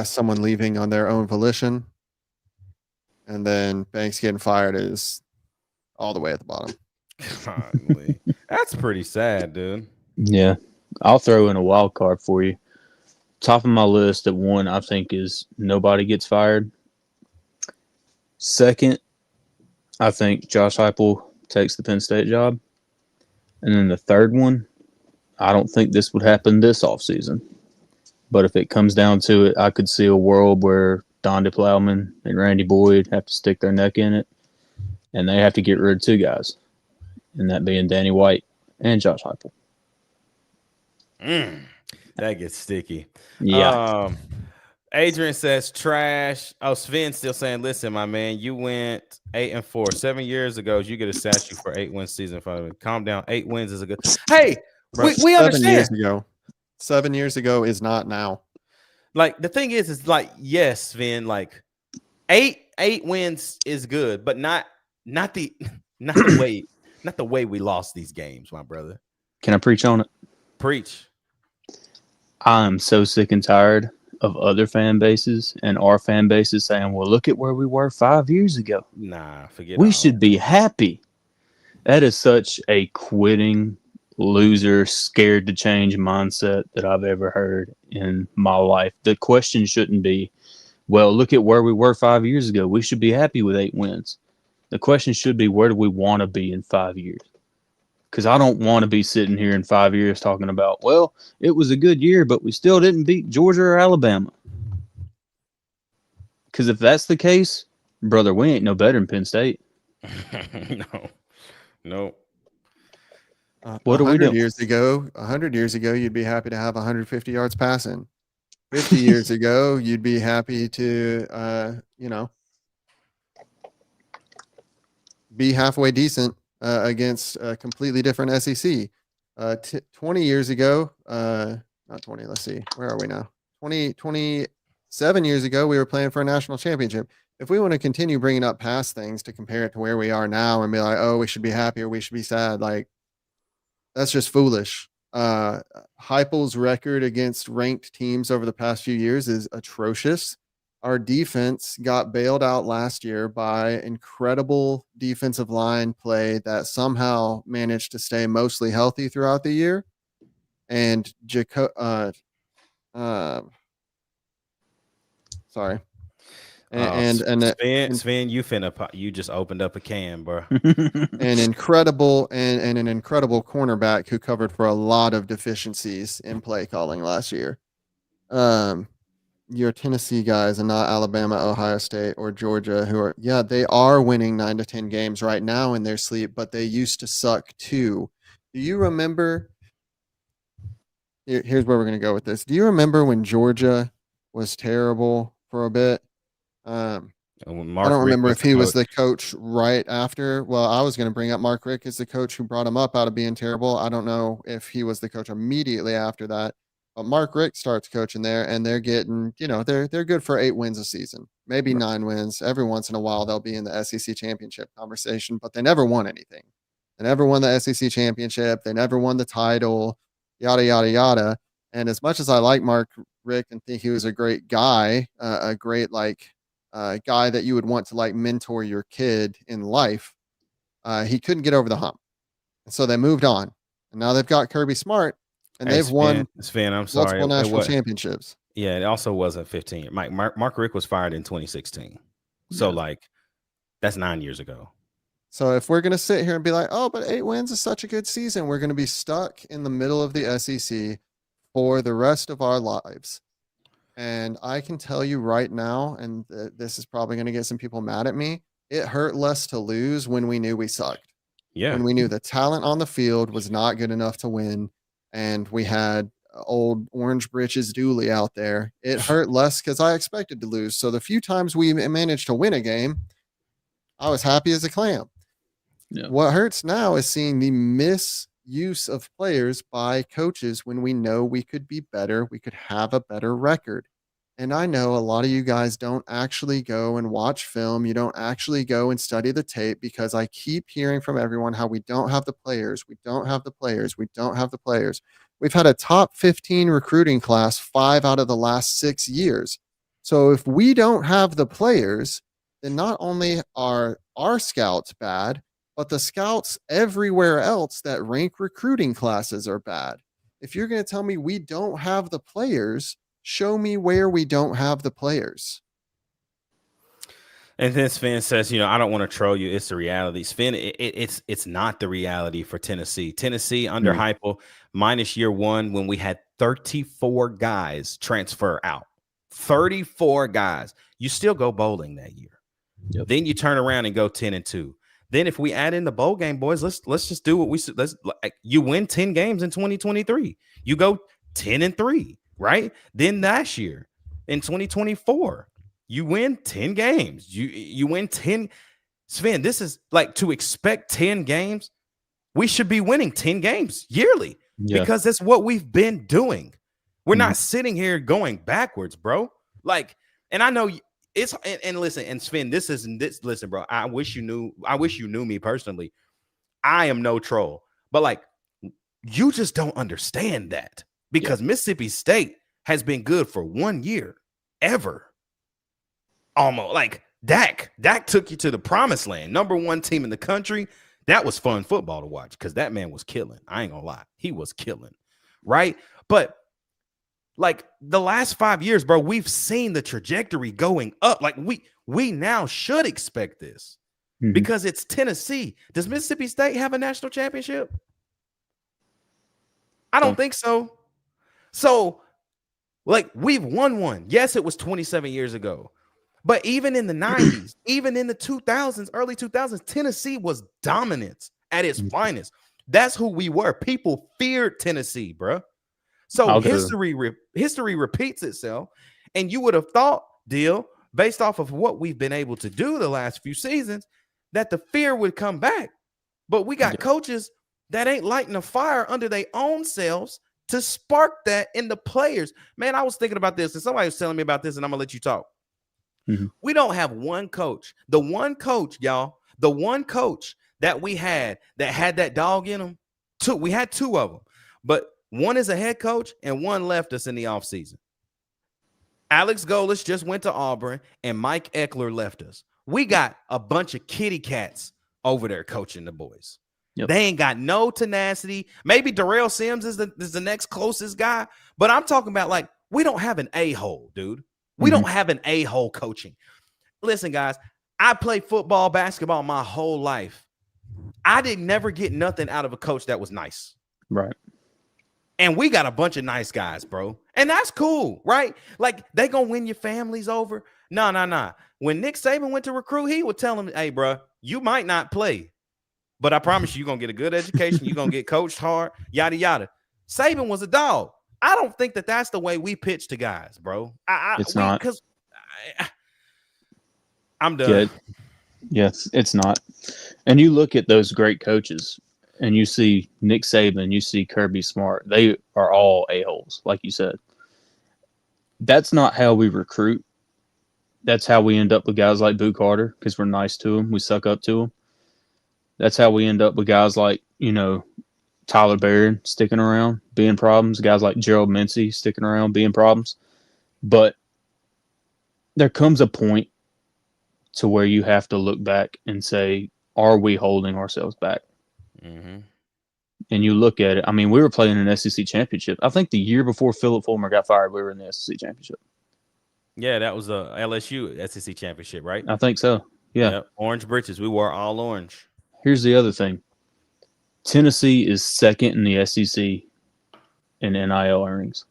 Speaker 5: someone leaving on their own volition. And then Banks getting fired is all the way at the bottom.
Speaker 1: Golly. That's pretty sad, dude.
Speaker 4: Yeah. I'll throw in a wild card for you. Top of my list at one, I think, is nobody gets fired. Second, I think Josh Heupel takes the Penn State job. And then the third one, I don't think this would happen this offseason. But if it comes down to it, I could see a world where Donda Plowman and Randy Boyd have to stick their neck in it, and they have to get rid of two guys, and that being Danny White and Josh Heupel.
Speaker 1: That gets sticky.
Speaker 4: Yeah.
Speaker 1: Adrian says trash. Oh, Sven's still saying, listen, my man, you went 8-4. 7 years ago, you get a statue for 8-win season. Calm down. 8 wins is a good. Hey,
Speaker 5: Bro,
Speaker 1: we understand.
Speaker 5: 7 years ago is not now.
Speaker 1: Like the thing is like, yes, Sven, like eight wins is good, but not the way we lost these games, my brother.
Speaker 4: Can I preach on it?
Speaker 1: Preach.
Speaker 4: I'm so sick and tired of other fan bases and our fan bases saying, well, look at where we were 5 years ago.
Speaker 1: Nah, forget
Speaker 4: We
Speaker 1: all
Speaker 4: should
Speaker 1: that.
Speaker 4: be happy. That is such a quitting, loser, scared to change mindset that I've ever heard in my life. The question shouldn't be, well, look at where we were 5 years ago. We should be happy with 8 wins. The question should be, where do we want to be in 5 years? Because I don't want to be sitting here in 5 years talking about, well, it was a good year, but we still didn't beat Georgia or Alabama. Because if that's the case, brother, we ain't no better than Penn State.
Speaker 1: No.
Speaker 4: What are we doing?
Speaker 5: 100 years ago, you'd be happy to have 150 yards passing. 50 years ago, you'd be happy to, be halfway decent against a completely different SEC. 20 years ago, not 20, let's see, where are we now? 27 years ago, we were playing for a national championship. If we want to continue bringing up past things to compare it to where we are now and be like, oh, we should be happy or we should be sad, like, that's just foolish. Heupel's record against ranked teams over the past few years is atrocious. Our defense got bailed out last year by incredible defensive line play that somehow managed to stay mostly healthy throughout the year. And sorry.
Speaker 1: Sven, you just opened up a can, bro.
Speaker 5: an incredible cornerback who covered for a lot of deficiencies in play calling last year. Your Tennessee guys and not Alabama, Ohio State, or Georgia, they are winning 9 to 10 games right now in their sleep, but they used to suck too. Do you remember? Here's where we're going to go with this. Do you remember when Georgia was terrible for a bit? I don't remember if he was the coach right after. Well, I was going to bring up Mark Richt as the coach who brought him up out of being terrible. I don't know if he was the coach immediately after that. But Mark Richt starts coaching there, and they're getting, they're good for 8 wins a season, maybe 9 wins. Every once in a while, they'll be in the SEC championship conversation, but they never won anything. They never won the SEC championship. They never won the title, yada, yada, yada. And as much as I like Mark Richt and think he was a great guy, a great, guy that you would want to, mentor your kid in life, he couldn't get over the hump. And so they moved on. And now they've got Kirby Smart. And they've won
Speaker 1: I'm sorry,
Speaker 5: multiple national championships.
Speaker 1: Yeah, it also wasn't 15. Mark Richt was fired in 2016. So, that's 9 years ago.
Speaker 5: So if we're going to sit here and be like, oh, but 8 wins is such a good season, we're going to be stuck in the middle of the SEC for the rest of our lives. And I can tell you right now, and this is probably going to get some people mad at me, it hurt less to lose when we knew we sucked.
Speaker 1: Yeah.
Speaker 5: When we knew the talent on the field was not good enough to win. And we had old Orange Britches Dooley out there. It hurt less because I expected to lose. So the few times we managed to win a game, I was happy as a clam. Yeah. What hurts now is seeing the misuse of players by coaches when we know we could be better. We could have a better record. And I know a lot of you guys don't actually go and watch film. You don't actually go and study the tape because I keep hearing from everyone how we don't have the players. We don't have the players. We don't have the players. We've had a top 15 recruiting class 5 out of the last 6 years. So if we don't have the players, then not only are our scouts bad, but the scouts everywhere else that rank recruiting classes are bad. If you're going to tell me we don't have the players, show me where we don't have the players.
Speaker 1: And then Sven says, I don't want to troll you. It's the reality. Sven, it's not the reality for Tennessee. Tennessee under Heupel, minus year one, when we had 34 guys transfer out. 34 guys. You still go bowling that year.
Speaker 4: Yep.
Speaker 1: Then you turn around and go 10-2. Then if we add in the bowl game, boys, let's just do what you win 10 games in 2023. You go 10-3, right? Then last year in 2024. You win 10 games. You win 10. Sven, this is like to expect 10 games. We should be winning 10 games yearly because that's what we've been doing. We're not sitting here going backwards, bro. Like, and I know it's and listen, and Sven, listen, bro. I wish you knew me personally. I am no troll, but like you just don't understand that because Mississippi State has been good for 1 year ever. Almost like Dak took you to the promised land. Number one team in the country. That was fun football to watch because that man was killing. I ain't gonna lie. He was killing. Right. But like the last 5 years, bro, we've seen the trajectory going up. Like we now should expect this because it's Tennessee. Does Mississippi State have a national championship? I don't think so. So like we've won one. Yes, it was 27 years ago. But even in the 90s, even in the 2000s, early 2000s, Tennessee was dominant at its finest. That's who we were. People feared Tennessee, bro. So history repeats itself. And you would have thought, based off of what we've been able to do the last few seasons, that the fear would come back. But we got coaches that ain't lighting a fire under their own selves to spark that in the players. Man, I was thinking about this, and somebody was telling me about this, and I'm going to let you talk. We don't have one coach. The one coach, y'all, the one coach that we had that dog in him, we had two of them, but one is a head coach and one left us in the offseason. Alex Golesh just went to Auburn and Mike Eckler left us. We got a bunch of kitty cats over there coaching the boys. Yep. They ain't got no tenacity. Maybe Darrell Sims is the next closest guy, but I'm talking about like we don't have an a-hole, dude. We don't have an a-hole coaching. Listen, guys, I played football, basketball my whole life. I didn't never get nothing out of a coach that was nice.
Speaker 4: Right.
Speaker 1: And we got a bunch of nice guys, bro. And that's cool, right? Like, they going to win your families over. No. When Nick Saban went to recruit, he would tell them, hey, bro, you might not play, but I promise you, you're going to get a good education. You're going to get coached hard, yada, yada. Saban was a dog. I don't think that that's the way we pitch to guys, bro.
Speaker 4: It's not.
Speaker 1: Because I'm done.
Speaker 4: Yes, it's not. And you look at those great coaches, and you see Nick Saban, you see Kirby Smart. They are all a-holes, like you said. That's not how we recruit. That's how we end up with guys like Boo Carter because we're nice to him. We suck up to him. That's how we end up with guys like, Tyler Barron sticking around, being problems. Guys like Gerald Mincy sticking around, being problems. But there comes a point to where you have to look back and say, are we holding ourselves back? And you look at it. I mean, we were playing an SEC championship. I think the year before Philip Fulmer got fired, we were in the SEC championship.
Speaker 1: Yeah, that was a LSU SEC championship, right?
Speaker 4: I think so. Yeah.
Speaker 1: Yep. Orange britches. We wore all orange.
Speaker 4: Here's the other thing. Tennessee is second in the SEC in NIL earnings.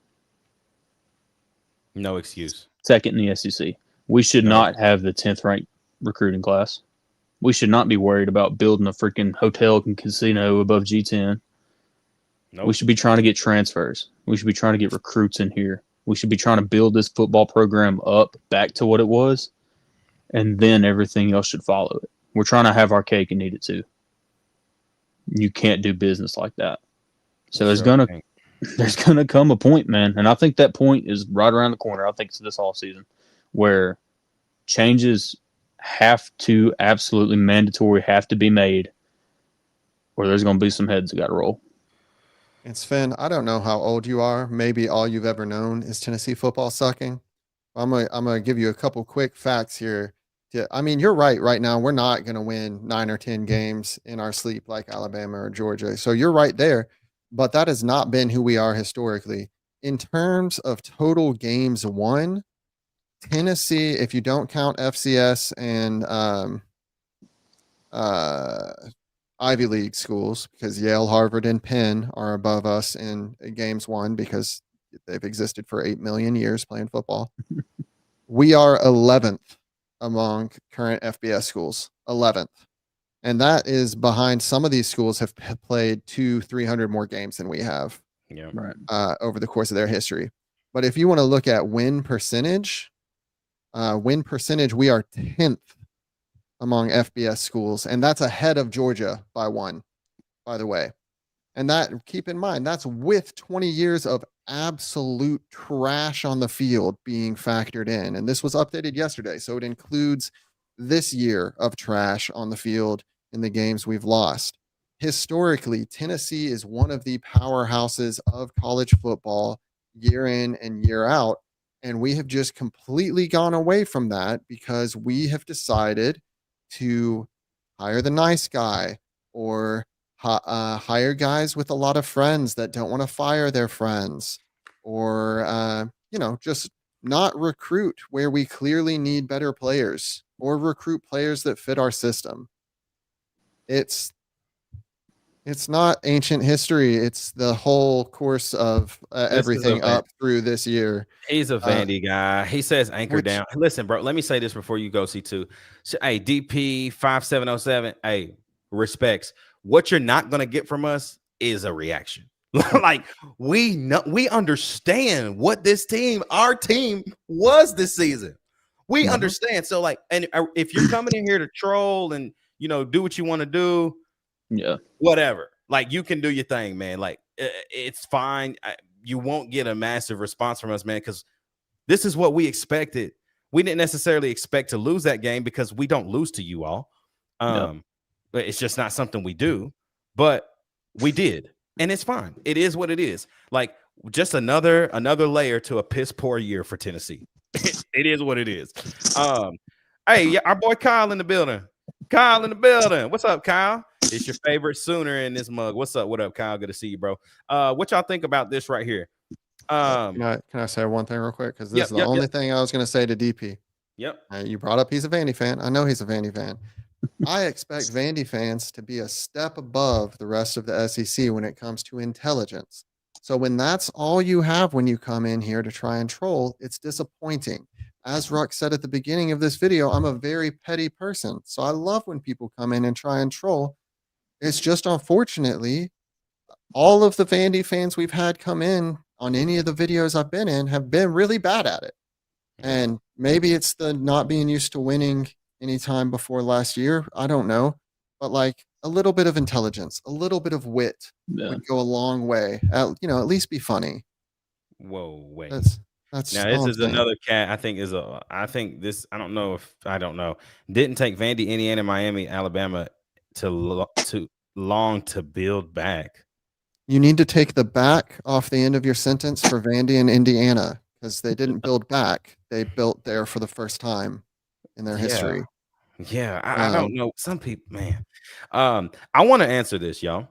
Speaker 1: No excuse.
Speaker 4: Second in the SEC. We should not have the 10th ranked recruiting class. We should not be worried about building a freaking hotel and casino above G10. Nope. We should be trying to get transfers. We should be trying to get recruits in here. We should be trying to build this football program up back to what it was, and then everything else should follow it. We're trying to have our cake and eat it too. You can't do business like that. So there's gonna come a point, man, and I think that point is right around the corner. I think it's this offseason where changes have to absolutely mandatory have to be made, or there's going to be some heads that got to roll.
Speaker 5: And Sven, I don't know how old you are. Maybe all you've ever known is Tennessee football sucking. I'm gonna give you a couple quick facts here I mean, you're right. Right now, we're not going to win 9 or 10 games in our sleep like Alabama or Georgia. So you're right there. But that has not been who we are historically. In terms of total games won, Tennessee, if you don't count FCS and Ivy League schools, because Yale, Harvard, and Penn are above us in games won because they've existed for 8 million years playing football. We are 11th among current FBS schools, 11th. And that is behind some of these schools have played 200-300 more games than we have over the course of their history. But if you want to look at win percentage, we are 10th among FBS schools, and that's ahead of Georgia by 1, by the way. And that, keep in mind, that's with 20 years of absolute trash on the field being factored in. And this was updated yesterday, so it includes this year of trash on the field in the games we've lost. Historically, Tennessee is one of the powerhouses of college football year in and year out. And we have just completely gone away from that because we have decided to hire the nice guy or hire guys with a lot of friends that don't want to fire their friends, or just not recruit where we clearly need better players, or recruit players that fit our system. It's not ancient history. It's the whole course of everything up through this year.
Speaker 1: He's a Vandy guy. He says anchor down. Listen, bro, let me say this before you go, C2. So, hey, DP 5707. Hey, respects. What you're not going to get from us is a reaction. Like, we understand what our team was this season. We understand. So, like, and if you're coming in here to troll and, do what you want to do, whatever. Like, you can do your thing, man. Like, it's fine. You won't get a massive response from us, man, because this is what we expected. We didn't necessarily expect to lose that game because we don't lose to you all. But it's just not something we do. But we did, and it's fine. It is what it is. Like, just another layer to a piss poor year for Tennessee. It is what it is. Hey, our boy Kyle in the building. What's up, Kyle? It's your favorite Sooner in this mug. What's up? What up, Kyle? Good to see you, bro. What y'all think about this right here?
Speaker 5: Can I say one thing real quick? Because this is the only thing I was going to say to DP.
Speaker 1: Yep.
Speaker 5: You brought up he's a Vandy fan. I know he's a Vandy fan. I expect Vandy fans to be a step above the rest of the SEC when it comes to intelligence. So when that's all you have when you come in here to try and troll, it's disappointing. As Ruck said at the beginning of this video, I'm a very petty person. So I love when people come in and try and troll. It's just, unfortunately, all of the Vandy fans we've had come in on any of the videos I've been in have been really bad at it. And maybe it's the not being used to winning any time before last year. I don't know. But like a little bit of intelligence, a little bit of wit would go a long way. At least be funny.
Speaker 1: Whoa, wait.
Speaker 5: That's
Speaker 1: now this is another cat. I think I don't know. Didn't take Vandy, Indiana, Miami, Alabama to long to build back.
Speaker 5: You need to take the back off the end of your sentence for Vandy and Indiana, because they didn't build back. They built there for the first time in their history.
Speaker 1: Yeah, I don't know. Some people, man. I want to answer this, y'all.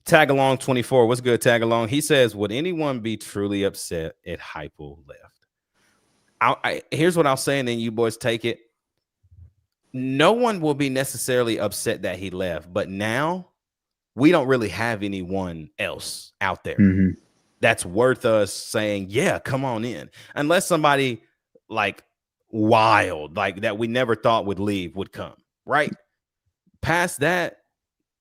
Speaker 1: Tag along 24. What's good, tag along? He says, would anyone be truly upset if Heupel left? Here's what I'll say, and then you boys take it. No one will be necessarily upset that he left, but now we don't really have anyone else out there that's worth us saying, yeah, come on in. Unless somebody like wild, like that we never thought would leave, would come, right? Past that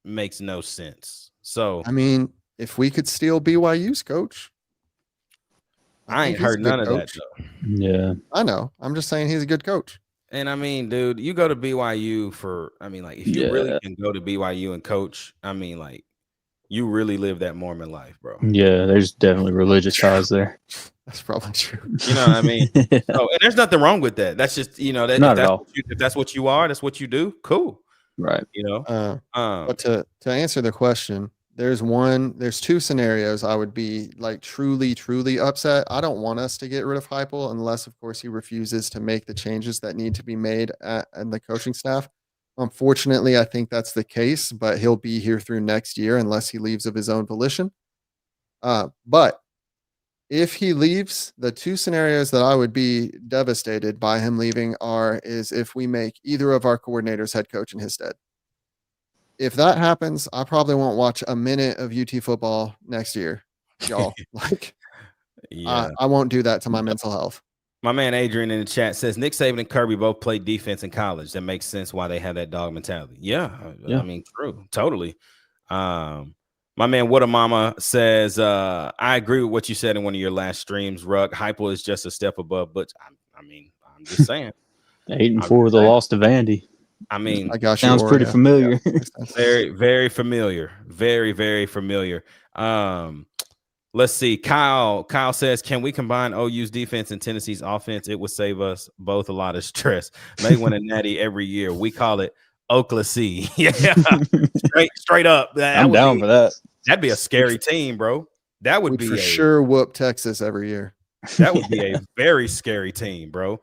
Speaker 1: makes no sense. So,
Speaker 5: I mean, if we could steal BYU's coach,
Speaker 1: I ain't heard none of that, though.
Speaker 4: Yeah,
Speaker 5: I know. I'm just saying he's a good coach.
Speaker 1: And I mean, dude, you go to BYU if you really can go to BYU and coach, I mean, like, you really live that Mormon life, bro.
Speaker 4: Yeah, there's definitely religious ties there.
Speaker 5: That's probably true.
Speaker 1: You know what I mean? And there's nothing wrong with that. That's just, if that's what you are, that's what you do. Cool.
Speaker 4: Right.
Speaker 5: But to answer the question, there's two scenarios I would be like truly upset. I don't want us to get rid of Heupel unless, of course, he refuses to make the changes that need to be made in the coaching staff. Unfortunately, I think that's the case, but he'll be here through next year unless he leaves of his own volition. But if he leaves, the two scenarios that I would be devastated by him leaving is if we make either of our coordinators head coach in his stead. If that happens, I probably won't watch a minute of UT football next year, y'all. I won't do that to my mental health.
Speaker 1: My man Adrian in the chat says Nick Saban and Kirby both played defense in college. That makes sense why they have that dog mentality. Yeah. I mean, true, totally. My man What a Mama says, I agree with what you said in one of your last streams. Ruck, Heupel is just a step above, but I mean, I'm just saying.
Speaker 4: 8-4 with the loss to Vandy.
Speaker 1: I mean,
Speaker 5: I got
Speaker 4: sounds pretty familiar.
Speaker 1: Very, very familiar. Very, very familiar. Let's see. Kyle says, can we combine OU's defense and Tennessee's offense? It would save us both a lot of stress. May win a natty every year. We call it Oklahoma. Yeah, straight up.
Speaker 4: I'm down for that.
Speaker 1: That'd be a scary team, bro. That would be
Speaker 5: for sure whoop Texas every year.
Speaker 1: That would be a very scary team, bro.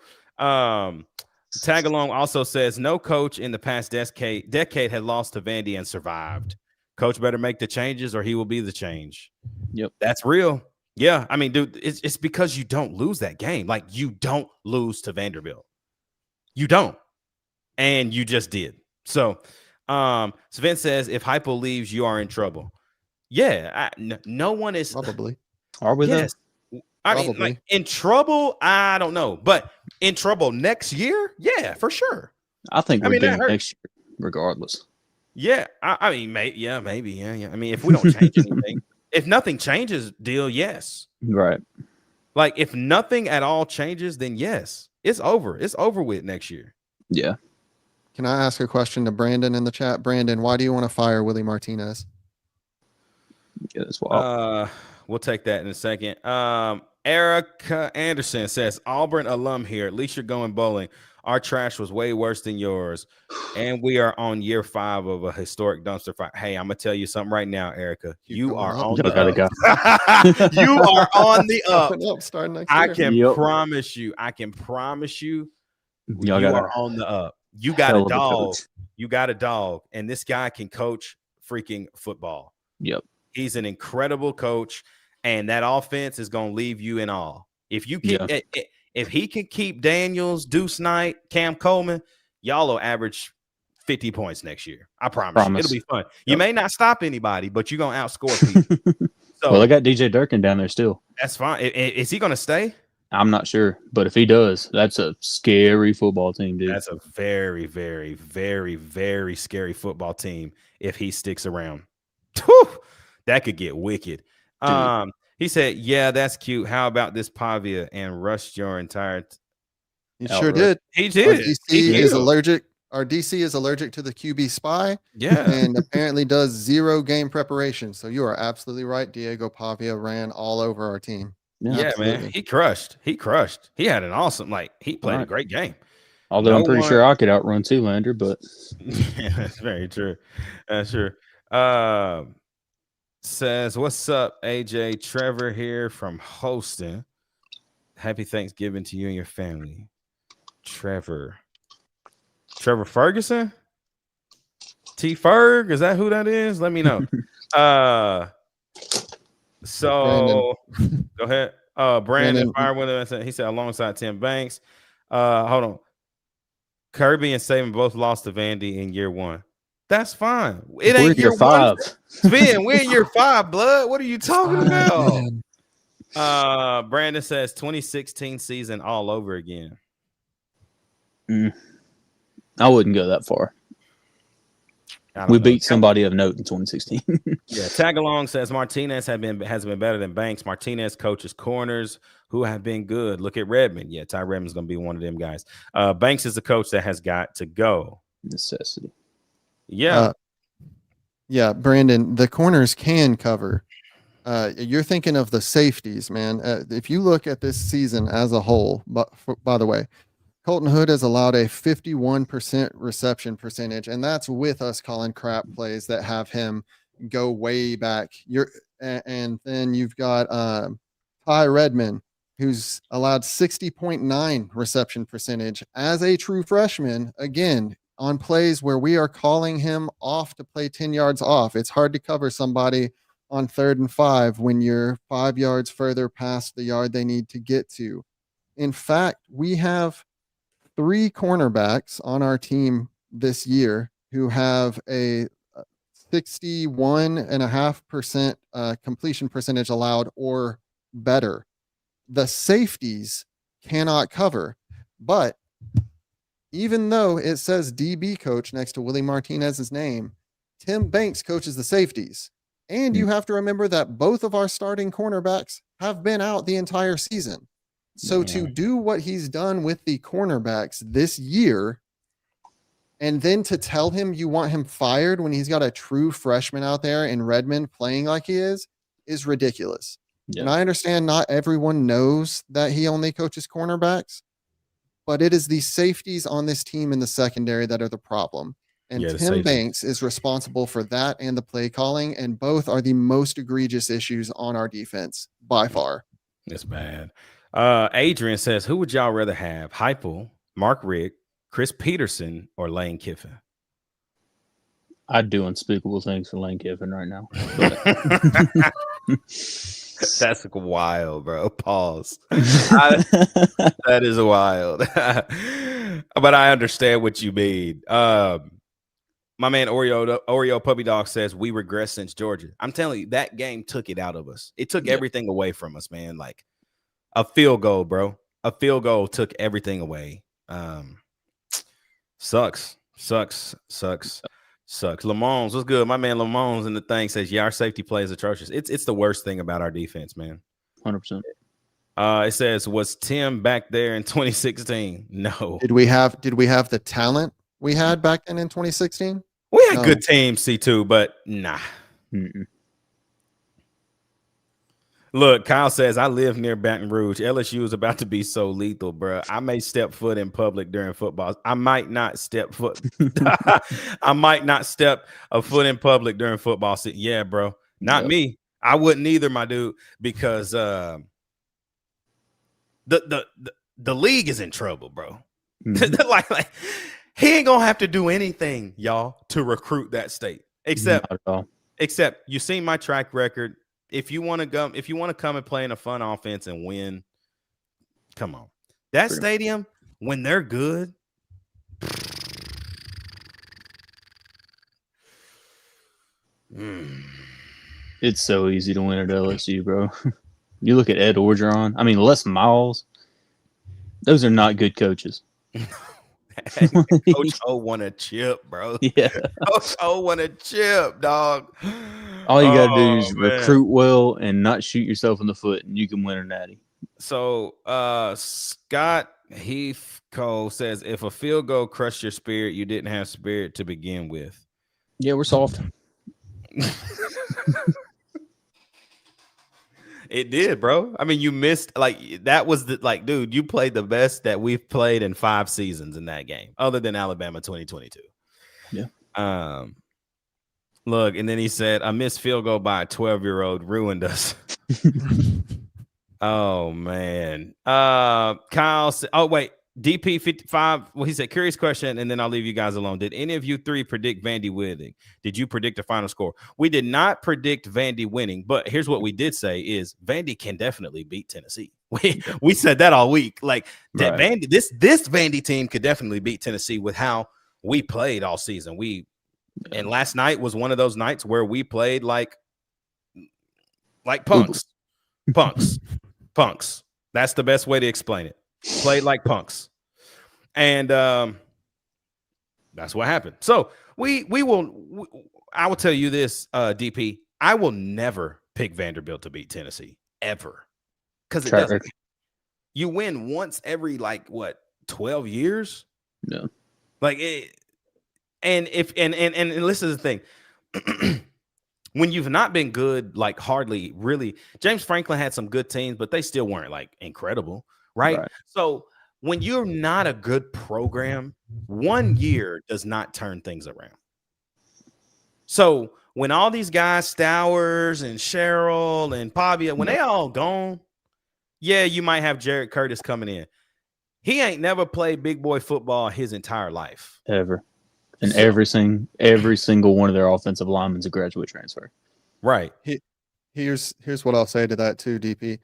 Speaker 1: Tag along also says no coach in the past decade had lost to Vandy and survived. Coach better make the changes or he will be the change.
Speaker 4: Yep.
Speaker 1: That's real. Yeah. I mean, dude, it's because you don't lose that game. Like, you don't lose to Vanderbilt. You don't. And you just did. So Sven says if Heupel leaves, you are in trouble. Yeah. No one is.
Speaker 5: Probably.
Speaker 4: Are we there?
Speaker 1: I mean, like, in trouble, I don't know. But in trouble next year? Yeah, for sure.
Speaker 4: I think we're doing next year regardless.
Speaker 1: Yeah, I mean, maybe. Yeah. I mean, if we don't change anything, if nothing changes, deal, yes.
Speaker 4: Right.
Speaker 1: Like, if nothing at all changes, then yes, it's over. It's over with next year.
Speaker 4: Yeah.
Speaker 5: Can I ask a question to Brandon in the chat? Brandon, why do you want to fire Willie Martinez?
Speaker 4: Yeah, that's wild.
Speaker 1: We'll take that in a second. Erica Anderson says, Auburn alum here. At least you're going bowling. Our trash was way worse than yours. And we are on year 5 of a historic dumpster fire. Hey, I'm going to tell you something right now, Erica. You are on the up. You are on the up.
Speaker 5: Starting next
Speaker 1: I
Speaker 5: year.
Speaker 1: can promise you. You are on the up. You got a dog. You got a dog. And this guy can coach freaking football.
Speaker 4: Yep.
Speaker 1: He's an incredible coach. And that offense is going to leave you in awe. If you keep, if he can keep Daniels, Deuce Knight, Cam Coleman, y'all will average 50 points next year. I promise. You. It'll be fun. You may not stop anybody, but you're going to outscore people. So,
Speaker 4: well, they got DJ Durkin down there still.
Speaker 1: That's fine. Is he going to stay?
Speaker 4: I'm not sure. But if he does, that's a scary football team, dude.
Speaker 1: That's a very, very, very, very scary football team if he sticks around. Whew, that could get wicked. He said, yeah, that's cute. How about this Pavia and rushed your entire
Speaker 5: He sure did.
Speaker 1: He did.
Speaker 5: Our DC is allergic to the QB spy.
Speaker 1: Yeah.
Speaker 5: And apparently does 0 game preparation. So you are absolutely right. Diego Pavia ran all over our team.
Speaker 1: Yeah, man. He crushed. He had an awesome, he played a great game.
Speaker 4: Although I'm pretty sure I could outrun Zoolander, but
Speaker 1: yeah, that's very true. That's true. Says, what's up, AJ? Trevor here from Holston. Happy Thanksgiving to you and your family. Trevor Ferguson? T Ferg? Is that who that is? Let me know. So go ahead. Brandon Firewindow, he said alongside Tim Banks. Hold on. Kirby and Saban both lost to Vandy in year 1. That's fine. It ain't year 5. Spin, we're in year 5, blood. What are you talking about? Brandon says 2016 season all over again.
Speaker 4: I wouldn't go that far. We beat somebody of note in 2016.
Speaker 1: Yeah, Tagalong says Martinez has been better than Banks. Martinez coaches corners who have been good. Look at Redmond. Yeah, Ty Redmond's going to be one of them guys. Banks is the coach that has got to go.
Speaker 4: Necessity.
Speaker 1: Yeah.
Speaker 5: Brandon, the corners can cover. You're thinking of the safeties, man. If you look at this season as a whole, by the way, Colton Hood has allowed a 51% reception percentage, and that's with us calling crap plays that have him go way back. And then you've got Ty Redmond, who's allowed 60.9 reception percentage as a true freshman. Again, on plays where we are calling him off to play 10 yards off. It's hard to cover somebody on 3rd and 5 when you're 5 yards further past the yard they need to get to. In fact, we have 3 cornerbacks on our team this year who have a 61.5% completion percentage allowed or better. The safeties cannot cover, but even though it says DB coach next to Willie Martinez's name, Tim Banks coaches the safeties. And you have to remember that both of our starting cornerbacks have been out the entire season. So to do what he's done with the cornerbacks this year, and then to tell him you want him fired when he's got a true freshman out there in Redmond playing like he is ridiculous. Yeah. And I understand not everyone knows that he only coaches cornerbacks, but it is the safeties on this team in the secondary that are the problem. And Tim Banks is responsible for that and the play calling, and both are the most egregious issues on our defense by far.
Speaker 1: It's bad. Adrian says, who would y'all rather have, Heupel, Mark Richt, Chris Peterson, or Lane Kiffin?
Speaker 4: I'd do unspeakable things for Lane Kiffin right now.
Speaker 1: That's wild, bro. Pause. That is wild. But I understand what you mean. My man Oreo Puppy Dog says we regress since Georgia. I'm telling you, that game took it out of us. It took everything away from us, man. Like a field goal, bro. A field goal took everything away. Sucks. Lamons, what's good? My man Lamons in the thing says, yeah, our safety play is atrocious. It's the worst thing about our defense, man.
Speaker 4: 100%.
Speaker 1: It says, was Tim back there in 2016? No.
Speaker 5: Did we have the talent we had back then in 2016?
Speaker 1: We had good teams, C2, but nah.
Speaker 4: Mm-mm.
Speaker 1: Look, Kyle says, I live near Baton Rouge. LSU is about to be so lethal, bro. I may step foot in public during football. I might not step a foot in public during football. Yeah, bro. Not me. I wouldn't either, my dude, because the league is in trouble, bro. Mm-hmm. like he ain't gonna have to do anything, y'all, to recruit that state. Except you seen my track record. If you want to come and play in a fun offense and win, come on. That stadium, when they're good,
Speaker 4: it's so easy to win at LSU, bro. You look at Ed Orgeron. I mean, Les Miles. Those are not good coaches.
Speaker 1: Coach O won a chip, bro.
Speaker 4: Yeah.
Speaker 1: Coach O won a chip, dog.
Speaker 4: All you got to do is recruit well and not shoot yourself in the foot, and you can win a natty.
Speaker 1: So Scott Heathco says, if a field goal crushed your spirit, you didn't have spirit to begin with.
Speaker 4: Yeah, we're soft.
Speaker 1: It did, bro. I mean, you missed, that was dude, you played the best that we've played in 5 seasons in that game, other than Alabama 2022.
Speaker 4: Yeah.
Speaker 1: Look, and then he said, a missed field goal by a 12-year-old ruined us. Oh, man. Kyle said, oh, wait. DP55, well, he said, curious question, and then I'll leave you guys alone. Did any of you 3 predict Vandy winning? Did you predict the final score? We did not predict Vandy winning, but here's what we did say is Vandy can definitely beat Tennessee. We said that all week. That Vandy, this Vandy team could definitely beat Tennessee with how we played all season. And last night was one of those nights where we played like punks. Punks. That's the best way to explain it. Played like punks. And that's what happened. So I will tell you this, DP, I will never pick Vanderbilt to beat Tennessee ever. Because it doesn't. You win once every 12 years?
Speaker 4: No.
Speaker 1: And this is the thing. When you've not been good, hardly really, James Franklin had some good teams, but they still weren't incredible. Right? So when you're not a good program, 1 year does not turn things around. So when all these guys, Stowers and Cheryl and Pavia, when they all gone, yeah, you might have Jared Curtis coming in. He ain't never played big boy football his entire life.
Speaker 4: Ever. And every single one of their offensive linemen is a graduate transfer.
Speaker 1: Right.
Speaker 5: Here's what I'll say to that too, DP.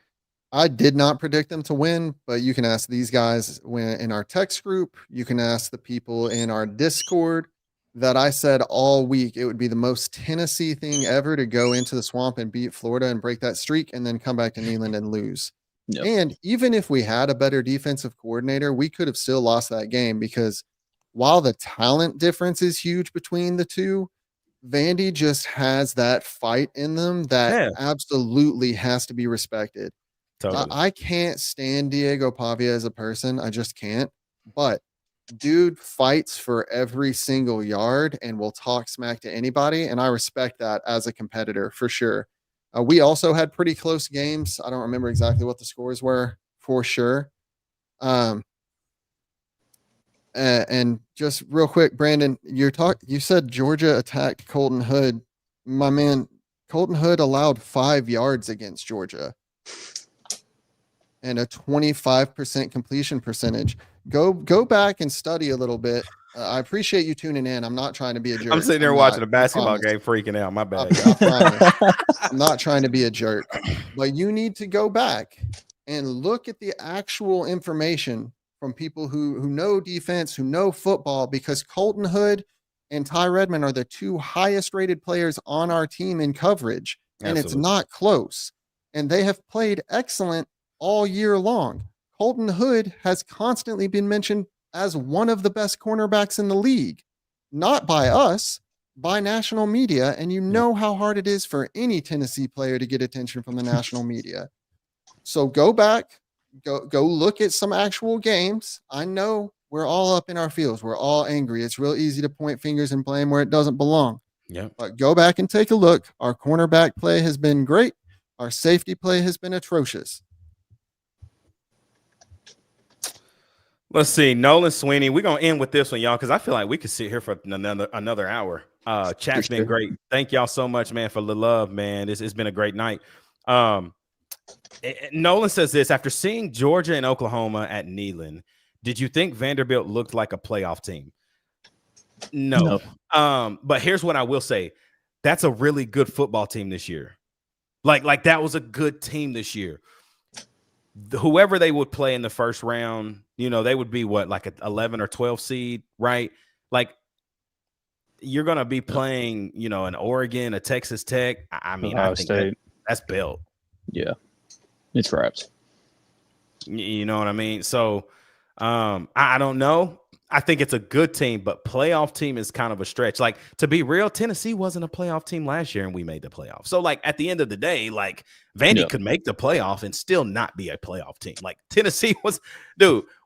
Speaker 5: I did not predict them to win, but you can ask these guys in our text group. You can ask the people in our Discord that I said all week it would be the most Tennessee thing ever to go into the swamp and beat Florida and break that streak and then come back to Neyland and lose. Yep. And even if we had a better defensive coordinator, we could have still lost that game because while the talent difference is huge between the two, Vandy just has that fight in them that absolutely has to be respected. Totally. I can't stand Diego Pavia as a person. I just can't. But dude fights for every single yard and will talk smack to anybody. And I respect that as a competitor for sure. We also had pretty close games. I don't remember exactly what the scores were for sure. And just real quick, Brandon, you said Georgia attacked Colton Hood. My man, Colton Hood allowed 5 yards against Georgia and a 25% completion percentage. Go back and study a little bit. I appreciate you tuning in. I'm not trying to be a jerk.
Speaker 1: I'm sitting there watching a basketball game, freaking out. My bad.
Speaker 5: I'm not trying to be a jerk, but you need to go back and look at the actual information from people who know defense, who know football, because Colton Hood and Ty Redmond are the 2 highest rated players on our team in coverage. And It's not close. And they have played excellent all year long. Colton Hood has constantly been mentioned as one of the best cornerbacks in the league, not by us, by national media. And you know how hard it is for any Tennessee player to get attention from the national media. So go back, go look at some actual games. I know we're all up in our feels. We're all angry. It's real easy to point fingers and blame where it doesn't belong.
Speaker 1: Yeah.
Speaker 5: But go back and take a look. Our cornerback play has been great. Our safety play has been atrocious.
Speaker 1: Let's see. Nolan Sweeney. We're going to end with this one, y'all, because I feel like we could sit here for another hour. Chat's been great. Thank y'all so much, man, for the love, man. It's been a great night. Nolan says this: after seeing Georgia and Oklahoma at Neyland, did you think Vanderbilt looked like a playoff team? No. But here's what I will say. That's a really good football team this year. Like that was a good team this year. Whoever they would play in the first round, they would be like an 11 or 12 seed, right? Like you're going to be playing, an Oregon, a Texas Tech. I mean, I think that's built.
Speaker 4: Yeah. It's wraps.
Speaker 1: You know what I mean? So I don't know. I think it's a good team, but playoff team is kind of a stretch. Like, to be real, Tennessee wasn't a playoff team last year and we made the playoff. So like at the end of the day, like Vandy could make the playoff and still not be a playoff team. Like Tennessee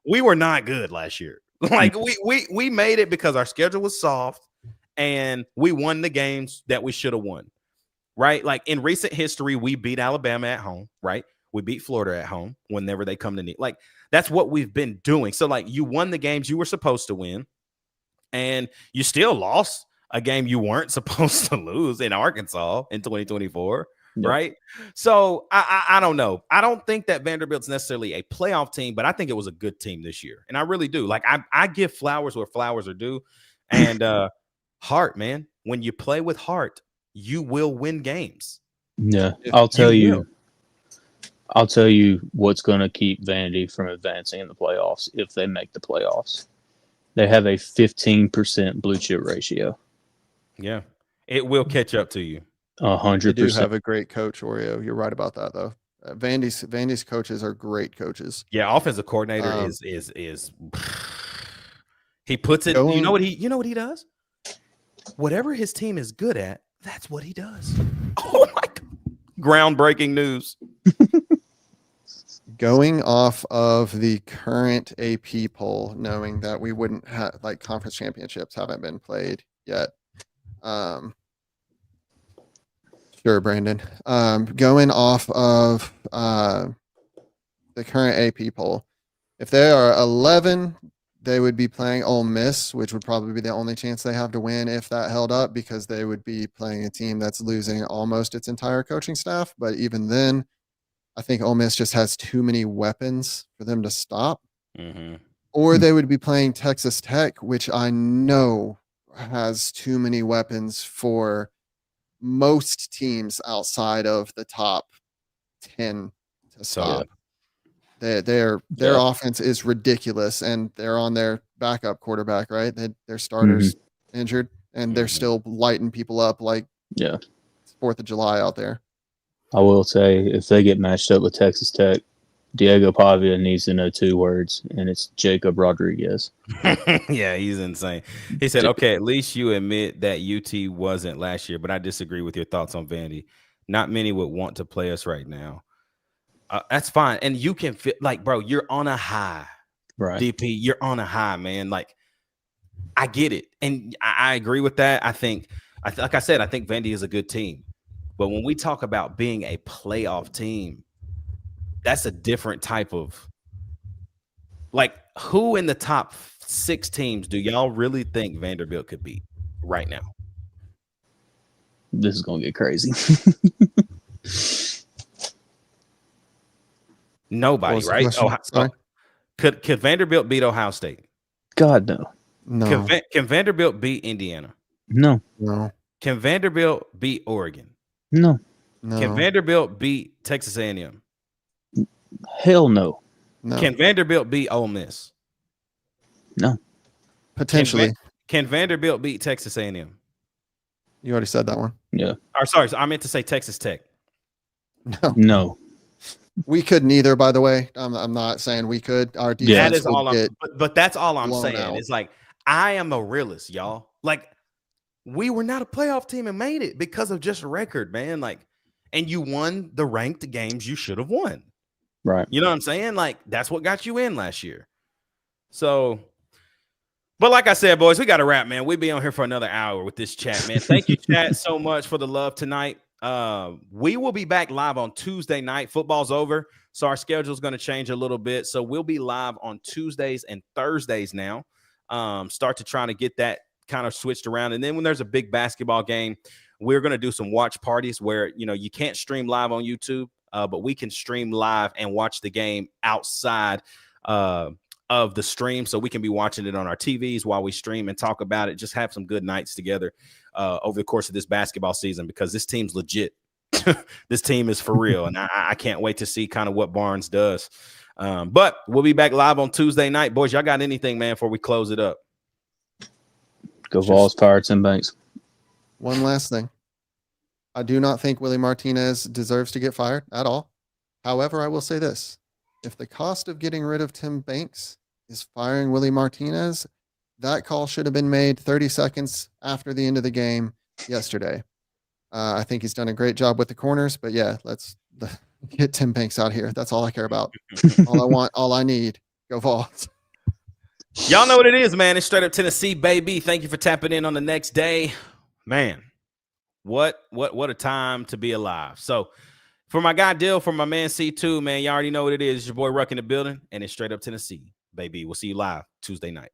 Speaker 1: we were not good last year. Like we made it because our schedule was soft and we won the games that we should have won. Right? Like in recent history, we beat Alabama at home, right? We beat Florida at home whenever they come to need. Like that's what we've been doing. So like you won the games you were supposed to win and you still lost a game you weren't supposed to lose in Arkansas in 2024. Yep. Right. So I don't know. I don't think that Vanderbilt's necessarily a playoff team, but I think it was a good team this year. And I really do. Like I give flowers where flowers are due. And heart, man, when you play with heart, you will win games.
Speaker 4: Yeah. I'll tell you what's going to keep Vandy from advancing in the playoffs if they make the playoffs. They have a 15% blue chip ratio.
Speaker 1: Yeah. It will catch up to you.
Speaker 4: 100%.
Speaker 5: They do have a great coach, Oreo. You're right about that, though. Vandy's coaches are great coaches.
Speaker 1: Yeah, offensive coordinator is he puts it. You know what he does? Whatever his team is good at, that's what he does. Oh my God. Groundbreaking news.
Speaker 5: Going off of the current AP poll, knowing that we wouldn't have conference championships haven't been played yet. Sure, Brandon. Going off of the current AP poll, if they are 11, they would be playing Ole Miss, which would probably be the only chance they have to win if that held up, because they would be playing a team that's losing almost its entire coaching staff. But even then, I think Ole Miss just has too many weapons for them to stop.
Speaker 1: Mm-hmm.
Speaker 5: Or they would be playing Texas Tech, which I know has too many weapons for most teams outside of the top 10 to stop. Their offense is ridiculous, and they're on their backup quarterback, right? Their starters injured, and they're still lighting people up like 4th of July out there.
Speaker 4: I will say, if they get matched up with Texas Tech, Diego Pavia needs to know 2 words, and it's Jacob Rodriguez.
Speaker 1: Yeah, he's insane. He said, okay, at least you admit that UT wasn't last year, but I disagree with your thoughts on Vandy. Not many would want to play us right now. That's fine. And you can feel like, bro, you're on a high.
Speaker 4: Right.
Speaker 1: DP, you're on a high, man. Like, I get it. And I agree with that. I think, like I said, I think Vandy is a good team. But when we talk about being a playoff team, that's a different type of, like, who in the top 6 teams do y'all really think Vanderbilt could beat right now?
Speaker 4: This is going to get crazy.
Speaker 1: Nobody, right? Could Vanderbilt beat Ohio State?
Speaker 4: God, no.
Speaker 5: No.
Speaker 1: Can Vanderbilt beat Indiana?
Speaker 4: No.
Speaker 5: No.
Speaker 1: Can Vanderbilt beat Oregon?
Speaker 4: No.
Speaker 5: No.
Speaker 1: Can Vanderbilt beat Texas A&M?
Speaker 4: Hell no.
Speaker 5: No.
Speaker 1: Can Vanderbilt beat Ole Miss?
Speaker 4: No.
Speaker 5: Potentially.
Speaker 1: Can Vanderbilt beat Texas A&M?
Speaker 5: You already said that one.
Speaker 4: Yeah.
Speaker 1: Or sorry, I meant to say Texas Tech.
Speaker 4: No.
Speaker 5: We could neither, by the way. I'm not saying we could. Our defense
Speaker 1: that is all but that's all I'm
Speaker 5: blown
Speaker 1: saying.
Speaker 5: out.
Speaker 1: It's like, I am a realist, y'all. Like, we were not a playoff team and made it because of just record, man. Like, and you won the ranked games you should have won.
Speaker 4: Right.
Speaker 1: You know what I'm saying? Like, that's what got you in last year. So, but like I said, boys, we got to wrap, man. We'll be on here for another hour with this chat, man. Thank you, chat, so much for the love tonight. We will be back live on Tuesday night. Football's over, so our schedule is going to change a little bit. So we'll be live on Tuesdays and Thursdays now. Start to try to get that kind of switched around. And then when there's a big basketball game, we're going to do some watch parties where, you know, you can't stream live on YouTube, but we can stream live and watch the game outside of the stream. So we can be watching it on our TVs while we stream and talk about it. Just have some good nights together over the course of this basketball season, because this team's legit. This team is for real. And I can't wait to see kind of what Barnes does. But we'll be back live on Tuesday night. Boys, y'all got anything, man, before we close it up?
Speaker 4: Go Vols, Pirates, and Banks.
Speaker 5: One last thing. I do not think Willie Martinez deserves to get fired at all. However, I will say this. If the cost of getting rid of Tim Banks is firing Willie Martinez, that call should have been made 30 seconds after the end of the game yesterday. I think he's done a great job with the corners, but yeah, let's get Tim Banks out of here. That's all I care about. All I want, all I need. Go Vols.
Speaker 1: Y'all know what it is, man. It's Straight Up Tennessee, baby. Thank you for tapping in on the next day. Man, what a time to be alive. So for my guy Dill, for my man C2, man, y'all already know what it is. It's your boy Ruck in the building, and it's Straight Up Tennessee, baby. We'll see you live Tuesday night.